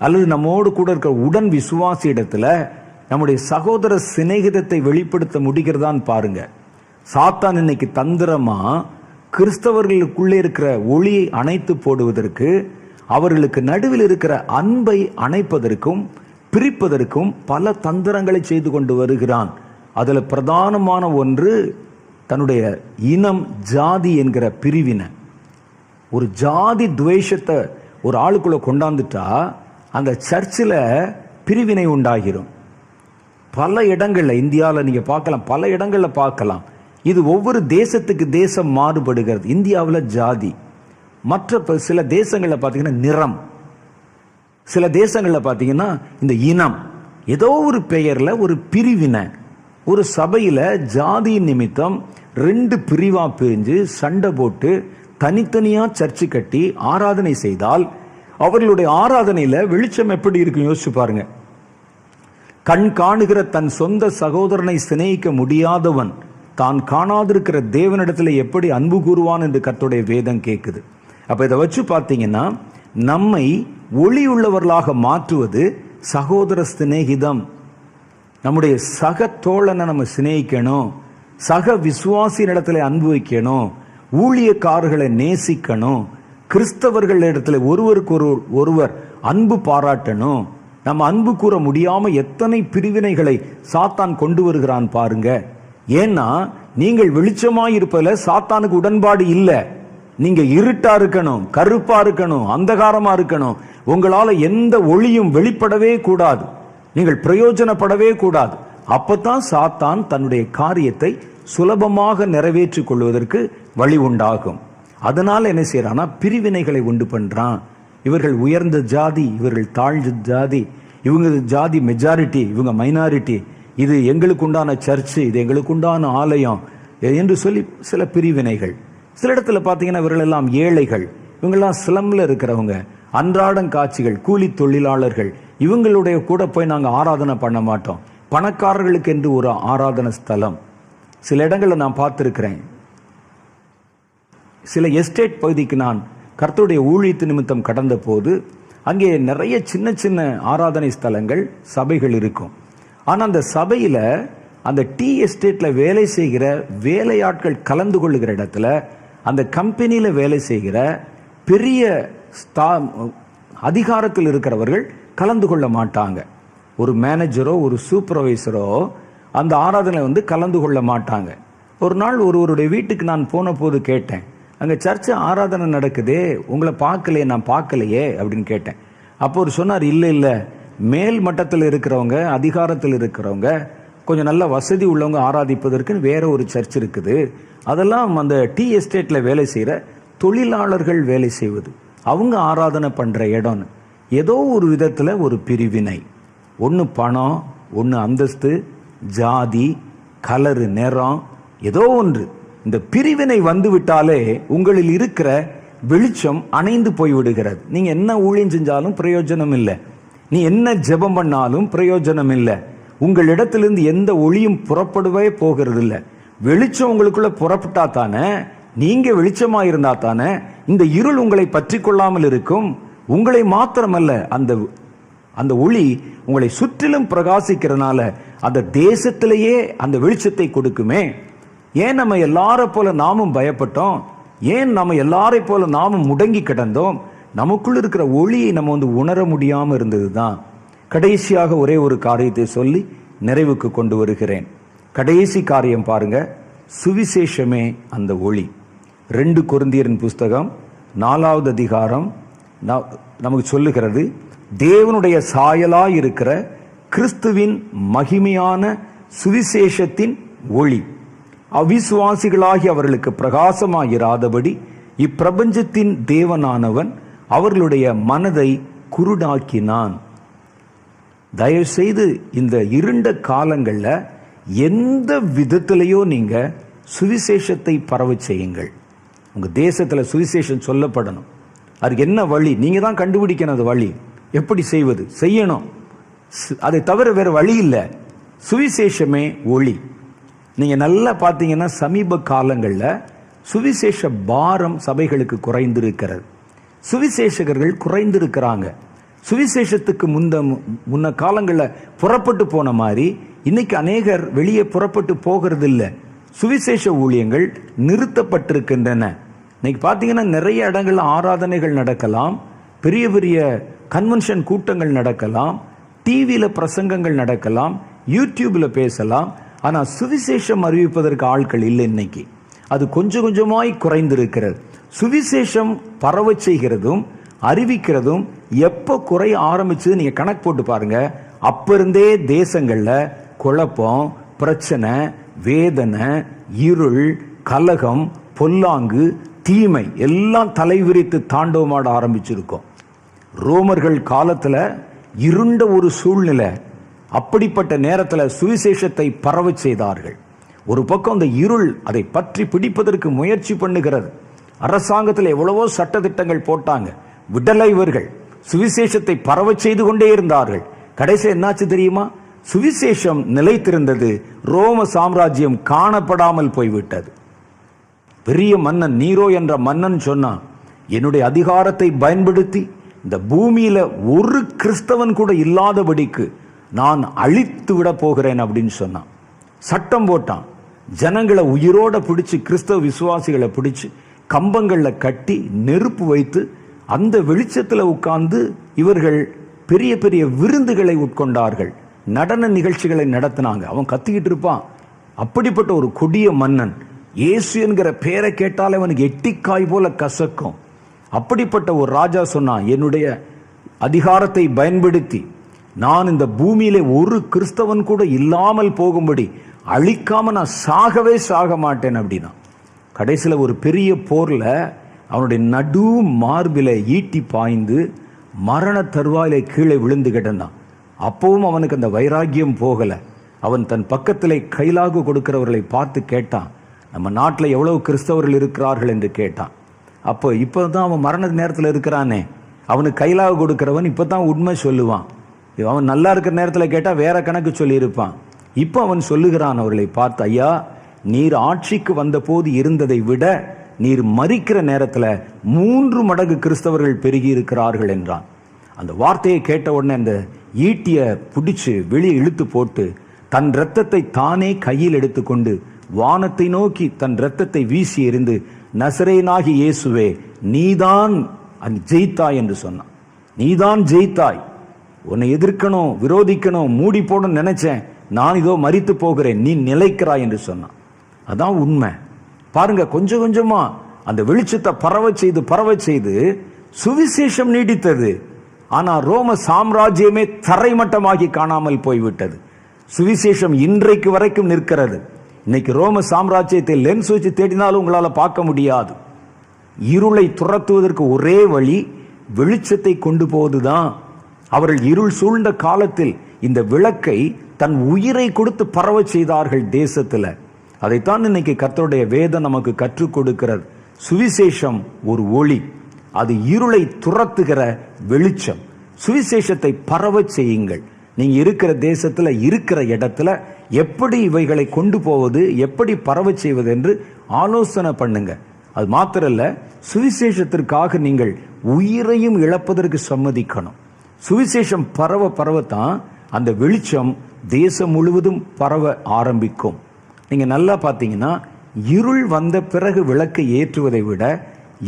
அல்லது நம்மோடு கூட இருக்கிற உடன் விசுவாசி இடத்துல நம்முடைய சகோதர சிநேகிதத்தை வெளிப்படுத்த முடிகிறதான்னு பாருங்க. சாத்தான் இன்னைக்கு தந்திரமா கிறிஸ்தவர்களுக்குள்ளே இருக்கிற ஒளியை அணைத்து போடுவதற்கு, அவர்களுக்கு நடுவில் இருக்கிற அன்பை அணைப்பதற்கும் பிரிப்பதற்கும் பல தந்திரங்களை செய்து கொண்டு வருகிறான். அதுல பிரதானமான ஒன்று தன்னுடைய இனம், ஜாதி என்கிற பிரிவினை. ஒரு ஜாதி துவேஷத்தை ஒரு ஆளுக்குள்ள கொண்டாந்துட்டா அந்த சர்ச்சில் பிரிவினை உண்டாகிரும். பல இடங்கள்ல இந்தியாவில் நீங்க பார்க்கலாம், பல இடங்கள்ல பார்க்கலாம். இது ஒவ்வொரு தேசத்துக்கு தேசம் மாறுபடுகிறது. இந்தியாவில் ஜாதி, மற்ற சில தேசங்களில் பார்த்தீங்கன்னா நிறம், சில தேசங்களில் பார்த்தீங்கன்னா இந்த இனம், ஏதோ ஒரு பெயர்ல ஒரு பிரிவினை. ஒரு சபையில ஜாதியின் நிமித்தம் 2 பிரிவா பிரிஞ்சு சண்டை போட்டு தனித்தனியா சர்ச்சு கட்டி ஆராதனை செய்தால் அவர்களுடைய ஆராதனையில வெளிச்சம் எப்படி இருக்கும் யோசிச்சு பாருங்க. கண் காணுகிற தன் சொந்த சகோதரனை சிநேகிக்க முடியாதவன் தான் காணாதிருக்கிற தேவனிடத்துல எப்படி அன்பு கூறுவான் என்று கர்த்தருடைய வேதம் கேட்குது. அப்ப இதை வச்சு பார்த்தீங்கன்னா நம்மை ஒளி உள்ளவர்களாக மாற்றுவது சகோதர சிநேகிதம். நம்முடைய சக தோழனை நம்ம சிநேகிக்கணும், சக விசுவாசியின் இடத்துல அன்பு வைக்கணும், ஊழியக்காரர்களை நேசிக்கணும், கிறிஸ்தவர்கள் இடத்துல ஒருவருக்கு ஒருவர் அன்பு பாராட்டணும். நம்ம அன்பு கூற முடியாம எத்தனை பிரிவினைகளை சாத்தான் கொண்டு வருகிறான் பாருங்க. ஏன்னா நீங்கள் வெளிச்சமாய் இருப்பதில் சாத்தானுக்கு உடன்பாடு இல்லை. நீங்க இருட்டா இருக்கணும், கருப்பா இருக்கணும், அந்தகாரமா இருக்கணும். உங்களால எந்த ஒளியும் வெளிப்படவே கூடாது, நீங்கள் பிரயோஜனப்படவே கூடாது. அப்பதான் சாத்தான் தன்னுடைய காரியத்தை சுலபமாக நிறைவேற்றிக் கொள்வதற்கு வழி உண்டாகும். அதனால என்ன செய்யறான்னா பிரிவினைகளை உண்டு பண்றான். இவர்கள் உயர்ந்த ஜாதி, இவர்கள் தாழ்ந்த ஜாதி, இவங்க ஜாதி மெஜாரிட்டி, இவங்க மைனாரிட்டி, இது எங்களுக்கு உண்டான சர்ச்சு, இது எங்களுக்கு உண்டான ஆலயம் என்று சொல்லி சில பிரிவினைகள். சில இடத்துல பார்த்தீங்கன்னா இவர்கள் எல்லாம் ஏழைகள், இவங்கெல்லாம் ஸ்லம்ல இருக்கிறவங்க, அன்றாடம் காட்சிகள், கூலி தொழிலாளர்கள், இவங்களுடைய கூட போய் நாங்கள் ஆராதனை பண்ண மாட்டோம். பணக்காரர்களுக்கு என்று ஒரு ஆராதனை ஸ்தலம் சில இடங்களில் நான் பார்த்துருக்கிறேன். சில எஸ்டேட் பகுதிக்கு நான் கர்த்தருடைய ஊழியத்து நிமித்தம் கடந்த போது அங்கே நிறைய சின்ன சின்ன ஆராதனை ஸ்தலங்கள், சபைகள் இருக்கும். ஆனால் அந்த சபையில் அந்த டீ எஸ்டேட்ல வேலை செய்கிற வேலையாட்கள் கலந்து கொள்ளுகிற இடத்துல அந்த கம்பெனியில் வேலை செய்கிற பெரிய அதிகாரத்தில் இருக்கிறவர்கள் கலந்து கொள்ள மாட்டாங்க. ஒரு மேனேஜரோ ஒரு சூப்பர்வைசரோ அந்த ஆராதனை கலந்து கொள்ள மாட்டாங்க. ஒரு நாள் ஒருவருடைய வீட்டுக்கு நான் போன போது கேட்டேன், அங்கே சர்ச்சு ஆராதனை நடக்குதே, உங்களை பார்க்கலையே, நான் பார்க்கலையே அப்படின்னு கேட்டேன். அப்போ அவர் சொன்னார், இல்லை மேல் மட்டத்தில் இருக்கிறவங்க, அதிகாரத்தில் இருக்கிறவங்க, கொஞ்சம் நல்ல வசதி உள்ளவங்க ஆராதிப்பதற்குன்னு வேற ஒரு சர்ச் இருக்குது. அதெல்லாம் அந்த டீ எஸ்டேட்டில் வேலை செய்கிற தொழிலாளர்கள் வேலை செய்வது, அவங்க ஆராதனை பண்ணுற இடம்னு. ஏதோ ஒரு விதத்தில் ஒரு பிரிவினை, ஒன்று பணம், ஒன்று அந்தஸ்து, ஜாதி, கலரு, நிறம், ஏதோ ஒன்று. இந்த பிரிவினை வந்து விட்டாலே உங்களில் இருக்கிற வெளிச்சம் அணைந்து போய்விடுகிறது. நீங்க என்ன ஊழியம் செஞ்சாலும் பிரயோஜனம் இல்லை, நீ என்ன ஜெபம் பண்ணாலும் பிரயோஜனம் இல்லை, உங்களிடத்திலிருந்து எந்த ஒளியும் புறப்படவே போகிறது இல்லை. வெளிச்சம் உங்களுக்குள்ள புறப்பட்டா தானே, நீங்க வெளிச்சமா இருந்தா தானே இந்த இருள் உங்களை பற்றி கொள்ளாமல் இருக்கும். உங்களை மாத்திரமல்ல, அந்த ஒளி உங்களை சுற்றிலும் பிரகாசிக்கிறதுனால அந்த தேசத்திலேயே அந்த வெளிச்சத்தை கொடுக்குமே. ஏன் நம்ம எல்லாரை போல நாமும் பயப்பட்டோம்? ஏன் நம்ம எல்லாரை போல நாமும் முடங்கி கிடந்தோம்? நமக்குள்ள இருக்கிற ஒளியை நம்ம உணர முடியாம இருந்ததுதான். கடைசியாக ஒரே ஒரு காரியத்தை சொல்லி நிறைவுக்கு கொண்டு வருகிறேன். கடைசி காரியம் பாருங்க, சுவிசேஷமே அந்த ஒளி. 2 கொரிந்தியரின் புஸ்தகம் 4வது அதிகாரம் நமக்கு சொல்லுகிறது, தேவனுடைய சாயலாய் இருக்கிற கிறிஸ்துவின் மகிமையான சுவிசேஷத்தின் ஒளி அவிசுவாசிகளாகி அவர்களுக்கு பிரகாசமாயிராதபடி இப்பிரபஞ்சத்தின் தேவனானவன் அவர்களுடைய மனதை குருடாக்கினான். தயவு செய்து இந்த இருண்ட காலங்களில் எந்த விதத்திலேயோ நீங்க சுவிசேஷத்தை பரவ செய்யுங்கள். உங்க தேசத்துல சுவிசேஷம் சொல்லப்படணும். அதுக்கு என்ன வழி? நீங்க தான் கண்டுபிடிக்கணும். அது வழி எப்படி செய்வது, செய்யணும். அதை தவிர வேற வழி இல்லை. சுவிசேஷமே ஒளி. நீங்க நல்லா பார்த்தீங்கன்னா சமீப காலங்களில் சுவிசேஷ பாரம் சபைகளுக்கு குறைந்திருக்கிறது. சுவிசேஷகர்கள் குறைந்திருக்கிறாங்க. சுவிசேஷத்துக்கு முன்ன காலங்களில் புறப்பட்டு போன மாதிரி இன்னைக்கு அநேகர் வெளியே புறப்பட்டு போகிறது இல்லை. சுவிசேஷ ஊழியங்கள் நிறுத்தப்பட்டிருக்கின்றன. இன்னைக்கு பார்த்தீங்கன்னா நிறைய இடங்கள்ல ஆராதனைகள் நடக்கலாம், பெரிய பெரிய கன்வென்ஷன் கூட்டங்கள் நடக்கலாம், டிவியில் பிரசங்கங்கள் நடக்கலாம், யூடியூப்ல பேசலாம். ஆனால் சுவிசேஷம் அறிவிப்பதற்கு ஆட்கள் இல்லை. இன்னைக்கு அது கொஞ்சம் கொஞ்சமாய் குறைந்திருக்கிறது. சுவிசேஷம் பரவ செய்கிறதும் அறிவிக்கிறதும் எப்போ குறைய ஆரம்பிச்சது நீங்க கணக்கு போட்டு பாருங்க. அப்ப இருந்தே தேசங்கள்ல குழப்பம், பிரச்சனை, வேதனை, இருள், கலகம், பொல்லாங்கு, தீமை எல்லாம் தலைவிரித்து தாண்டவமாட ஆரம்பிச்சிருக்கோம். ரோமர்கள் காலத்துல இருண்ட ஒரு சூழ்நிலை. அப்படிப்பட்ட நேரத்தில் சுவிசேஷத்தை பரவ செய்தார்கள். ஒரு பக்கம் அந்த இருள் அதை பற்றி பிடிப்பதற்கு முயற்சி பண்ணுகிறது. அரசாங்கத்தில் எவ்வளவோ சட்டதிட்டங்கள் போட்டாங்க, விடலை. இவர்கள் சுவிசேஷத்தை பரவ செய்து கொண்டே இருந்தார்கள். கடைசி என்னாச்சு தெரியுமா? சுவிசேஷம் நிலைத்திருந்தது, ரோம சாம்ராஜ்யம் காணப்படாமல் போய்விட்டது. பெரிய மன்னன் நீரோ என்ற மன்னன் சொன்னான், என்னுடைய அதிகாரத்தை பயன்படுத்தி இந்த பூமியில ஒரு கிறிஸ்தவன் கூட இல்லாதபடிக்கு நான் அழித்து விட போகிறேன் அப்படின்னு சொன்னான். சட்டம் போட்டான். ஜனங்களை உயிரோட பிடிச்சு, கிறிஸ்தவ விசுவாசிகளை பிடிச்சு கம்பங்கள்ல கட்டி நெருப்பு வைத்து அந்த வெளிச்சத்துல உட்கார்ந்து இவர்கள் பெரிய பெரிய விருந்துகளை உட்கொண்டார்கள், நடன நிகழ்ச்சிகளை நடத்தினாங்க. அவன் கத்திக்கிட்டு இருப்பான். அப்படிப்பட்ட ஒரு கொடிய மன்னன். இயேசு என்கிற பேரை கேட்டாலே அவனுக்கு எட்டிக்காய் போல கசக்கும். அப்படிப்பட்ட ஒரு ராஜா சொன்னான், என்னுடைய அதிகாரத்தை பயன்படுத்தி நான் இந்த பூமியிலே ஒரு கிறிஸ்தவன் கூட இல்லாமல் போகும்படி அழிக்காம நான் சாகவே சாக மாட்டேன் அப்படின்னா. கடைசியில் ஒரு பெரிய போர்ல அவனுடைய நடு மார்பில ஈட்டி பாய்ந்து மரண தருவாயில கீழே விழுந்து கிடந்தான். அப்பவும் அவனுக்கு அந்த வைராக்கியம் போகல. அவன் தன் பக்கத்திலே கைலாகு கொடுக்கிறவர்களை பார்த்து கேட்டான், நம்ம நாட்டில் எவ்வளவு கிறிஸ்தவர்கள் இருக்கிறார்கள் என்று கேட்டான். அப்போ இப்போதான் அவன் மரண நேரத்தில் இருக்கிறானே, அவனுக்கு கைலாகு கொடுக்கிறவன் இப்பதான் உண்மை சொல்லுவான். அவன் நல்லா இருக்கிற நேரத்தில் கேட்டா வேற கணக்கு சொல்லி இருப்பான். இப்போ அவன் சொல்லுகிறான் அவர்களை பார்த்து, ஐயா, நீர் ஆட்சிக்கு வந்த போது இருந்ததை விட நீர் மரிக்கிற நேரத்தில் 3 மடங்கு கிறிஸ்தவர்கள் பெருகி இருக்கிறார்கள் என்றான். அந்த வார்த்தையை கேட்ட உடனே அந்த ஈட்டியை பிடிச்சு வெளியே இழுத்து போட்டு தன் இரத்தத்தை தானே கையில் எடுத்துக்கொண்டு வானத்தை நோக்கி தன் இரத்தத்தை வீசி எறிந்து, நசரேயனாகி இயேசுவே, நீதான் ஜெயித்தாய் என்று சொன்னான். நீதான் ஜெயித்தாய். உன்னை எதிர்க்கணும், விரோதிக்கணும், மூடி போடணும் நினைச்சேன், நான் இதோ மரித்து போகிறேன், நீ நிலைக்கிறாய் என்று சொன்னான். அதான் உண்மை. பாருங்க, கொஞ்சம் கொஞ்சமா அந்த வெளிச்சத்தை பரவ செய்து சுவிசேஷம் நீடித்தது. ஆனா ரோம சாம்ராஜ்யமே தரைமட்டமாகி காணாமல் போய்விட்டது. சுவிசேஷம் இன்றைக்கு வரைக்கும் நிற்கிறது. இன்னைக்கு ரோம சாம்ராஜ்யத்தை லென்ஸ் வச்சு தேடினாலும் உங்களால பார்க்க முடியாது. இருளை துரத்துவதற்கு ஒரே வழி வெளிச்சத்தை கொண்டு போவதுதான். அவர்கள் இருள் சூழ்ந்த காலத்தில் இந்த விளக்கை தன் உயிரை கொடுத்து பரவ செய்தார்கள் தேசத்துல. அதைத்தான் இன்னைக்கு கர்த்தருடைய வேதம் நமக்கு கற்றுக் கொடுக்கிறது. சுவிசேஷம் ஒரு ஒளி, அது இருளை துரத்துகிற வெளிச்சம். சுவிசேஷத்தை பரவ செய்யுங்கள். நீங்க இருக்கிற தேசத்துல, இருக்கிற இடத்துல எப்படி இவைகளை கொண்டு போவது, எப்படி பரவ செய்வது என்று ஆலோசனை பண்ணுங்க. அது மாத்திரல்ல, சுவிசேஷத்திற்காக நீங்கள் உயிரையும் இழப்பதற்கு சம்மதிக்கணும். சுவிசேஷம் பரவத்தான் அந்த வெளிச்சம் தேசம் முழுவதும் பரவ ஆரம்பிக்கும். நீங்க நல்லா பார்த்தீங்கன்னா, இருள் வந்த பிறகு விளக்கை ஏற்றுவதை விட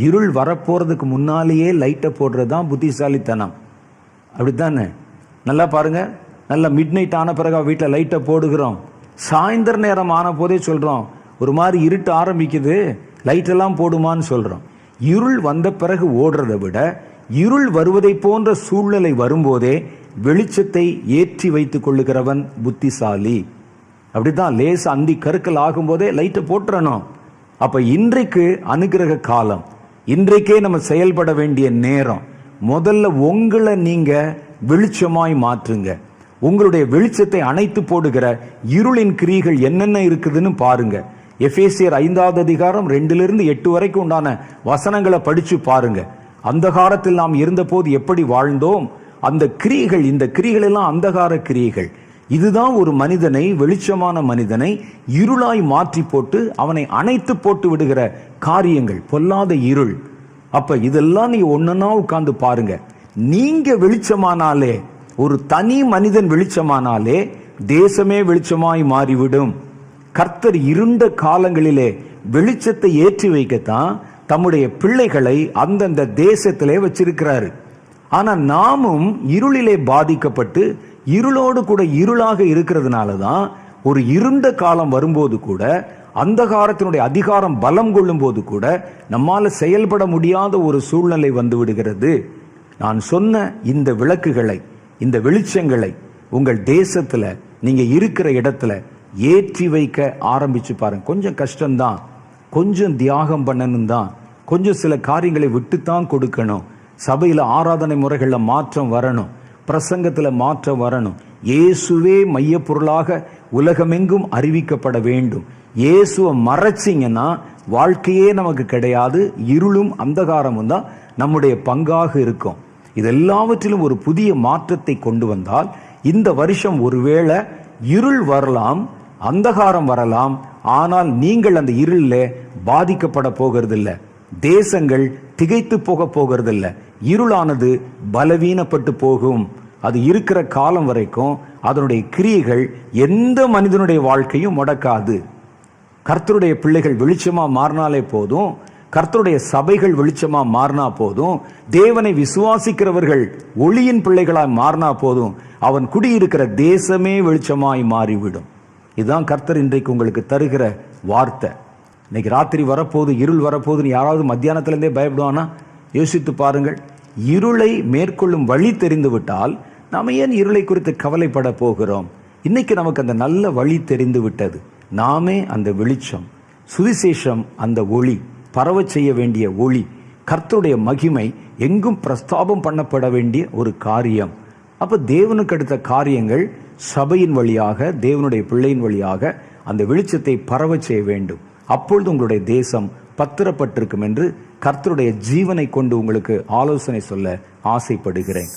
இருள் வரப்போறதுக்கு முன்னாலேயே லைட்டை போடுறதுதான் புத்திசாலித்தனம். அப்படித்தானே? நல்லா பாருங்க, நல்லா மிட் நைட் ஆன பிறகு வீட்டில் லைட்டை போடுகிறோம். சாயந்தர நேரம் ஆன போதே சொல்றோம், ஒரு மாதிரி இருட்டு ஆரம்பிக்குது, லைட்டெல்லாம் போடுமான்னு சொல்றோம். இருள் வந்த பிறகு ஓடுறதை விட இருள் வருவதை போன்ற சூழ்நிலை வரும்போதே வெளிச்சத்தை ஏற்றி வைத்துக் கொள்ளுகிறவன் புத்திசாலி. அப்படித்தான் லேச அந்தி கருக்கல் ஆகும் போதே லைட்டை போட்டுறணும். அப்ப இன்றைக்கு அனுகிரக காலம், இன்றைக்கே நம்ம செயல்பட வேண்டிய நேரம். முதல்ல உங்களை நீங்க வெளிச்சமாய் மாற்றுங்க. உங்களுடைய வெளிச்சத்தை அணைத்து போடுகிற இருளின் கிரியைகள் என்னென்ன இருக்குதுன்னு பாருங்க. எபேசியர் 5வது அதிகாரம் 2-8 வரைக்கும் உண்டான வசனங்களை படிச்சு பாருங்க. அந்தகாரத்தில் நாம் இருந்தபோது எப்படி வாழ்ந்தோம், அந்த கிரியைகள், இந்த கிரியைகள் எல்லாம் அந்தகார கிரியைகள். இதுதான் ஒரு மனிதனை, வெளிச்சமான மனிதனை இருளாய் மாற்றி போட்டு அவனை அணைத்து போட்டு விடுகிற காரியங்கள், பொல்லாத இருள். அப்ப இதெல்லாம் நீங்க ஒன்னா உட்கார்ந்து பாருங்க. நீங்க வெளிச்சமானாலே, ஒரு தனி மனிதன் வெளிச்சமானாலே தேசமே வெளிச்சமாய் மாறிவிடும். கர்த்தர் இருண்ட காலங்களிலே வெளிச்சத்தை ஏற்றி வைக்கத்தான் தம்முடைய பிள்ளைகளை அந்தந்த தேசத்திலே வச்சிருக்கிறாரு. ஆனா நாமும் இருளிலே பாதிக்கப்பட்டு இருளோடு கூட இருளாக இருக்கிறதுனால தான் ஒரு இருண்ட காலம் வரும்போது கூட, அந்தகாரத்தினுடைய அதிகாரம் பலம் கொள்ளும் போது கூட நம்மால செயல்பட முடியாத ஒரு சூழ்நிலை வந்து விடுகிறது. நான் சொன்ன இந்த விளக்குகளை, இந்த வெளிச்சங்களை உங்கள் தேசத்துல, நீங்க இருக்கிற இடத்துல ஏற்றி வைக்க ஆரம்பிச்சு பாருங்க. கொஞ்சம் கஷ்டம்தான், கொஞ்சம் தியாகம் பண்ணணும் தான், கொஞ்சம் சில காரியங்களை விட்டுத்தான் கொடுக்கணும். சபையில ஆராதனை முறைகள்ல மாற்றம் வரணும், பிரசங்கத்துல மாற்றம் வரணும். இயேசுவே மைய பொருளாக உலகமெங்கும் அறிவிக்கப்பட வேண்டும். இயேசுவை மறைச்சிங்கன்னா வாழ்க்கையே நமக்கு கிடையாது. இருளும் அந்தகாரமும் தான் நம்முடைய பங்காக இருக்கும். இதெல்லாவற்றிலும் ஒரு புதிய மாற்றத்தை கொண்டு வந்தால், இந்த வருஷம் ஒருவேளை இருள் வரலாம், அந்தகாரம் வரலாம், ஆனால் நீங்கள் அந்த இருளில் பாதிக்கப்பட போகிறதில்லை. தேசங்கள் திகைத்து போக போகிறதில்லை. இருளானது பலவீனப்பட்டு போகும். அது இருக்கிற காலம் வரைக்கும் அதனுடைய கிரியைகள் எந்த மனிதனுடைய வாழ்க்கையும் முடக்காது. கர்த்தருடைய பிள்ளைகள் வெளிச்சமா மாறினாலே போதும், கர்த்தருடைய சபைகள் வெளிச்சமா மாறினா போதும், தேவனை விசுவாசிக்கிறவர்கள் ஒளியின் பிள்ளைகளாய் மாறினா போதும், அவன் குடியிருக்கிற தேசமே வெளிச்சமாய் மாறிவிடும். இதுதான் கர்த்தர் இன்றைக்கு உங்களுக்கு தருகிற வார்த்தை. இன்னைக்கு ராத்திரி வரப்போது, இருள் வரப்போதுன்னு யாராவது மத்தியானத்திலிருந்தே பயப்படுவானா? யோசித்து பாருங்கள். இருளை மேற்கொள்ளும் வழி தெரிந்து விட்டால் நாம் ஏன் இருளை குறித்து கவலைப்பட போகிறோம்? இன்னைக்கு நமக்கு அந்த நல்ல வழி தெரிந்து விட்டது. நாமே அந்த வெளிச்சம், சுவிசேஷம் அந்த ஒளி, பரவ செய்ய வேண்டிய ஒளி, கர்த்தருடைய மகிமை எங்கும் பிரஸ்தாபம் பண்ணப்பட வேண்டிய ஒரு காரியம். அப்ப தேவனுக்கு அடுத்த காரியங்கள் சபையின் வழியாக, தேவனுடைய பிள்ளையின் வழியாக அந்த வெளிச்சத்தை பரவ செய்ய வேண்டும். அப்பொழுது உங்களுடைய தேசம் பத்திரப்பட்டிருக்கும் என்று கர்த்தருடைய ஜீவனை கொண்டு உங்களுக்கு ஆலோசனை சொல்ல ஆசைப்படுகிறேன்.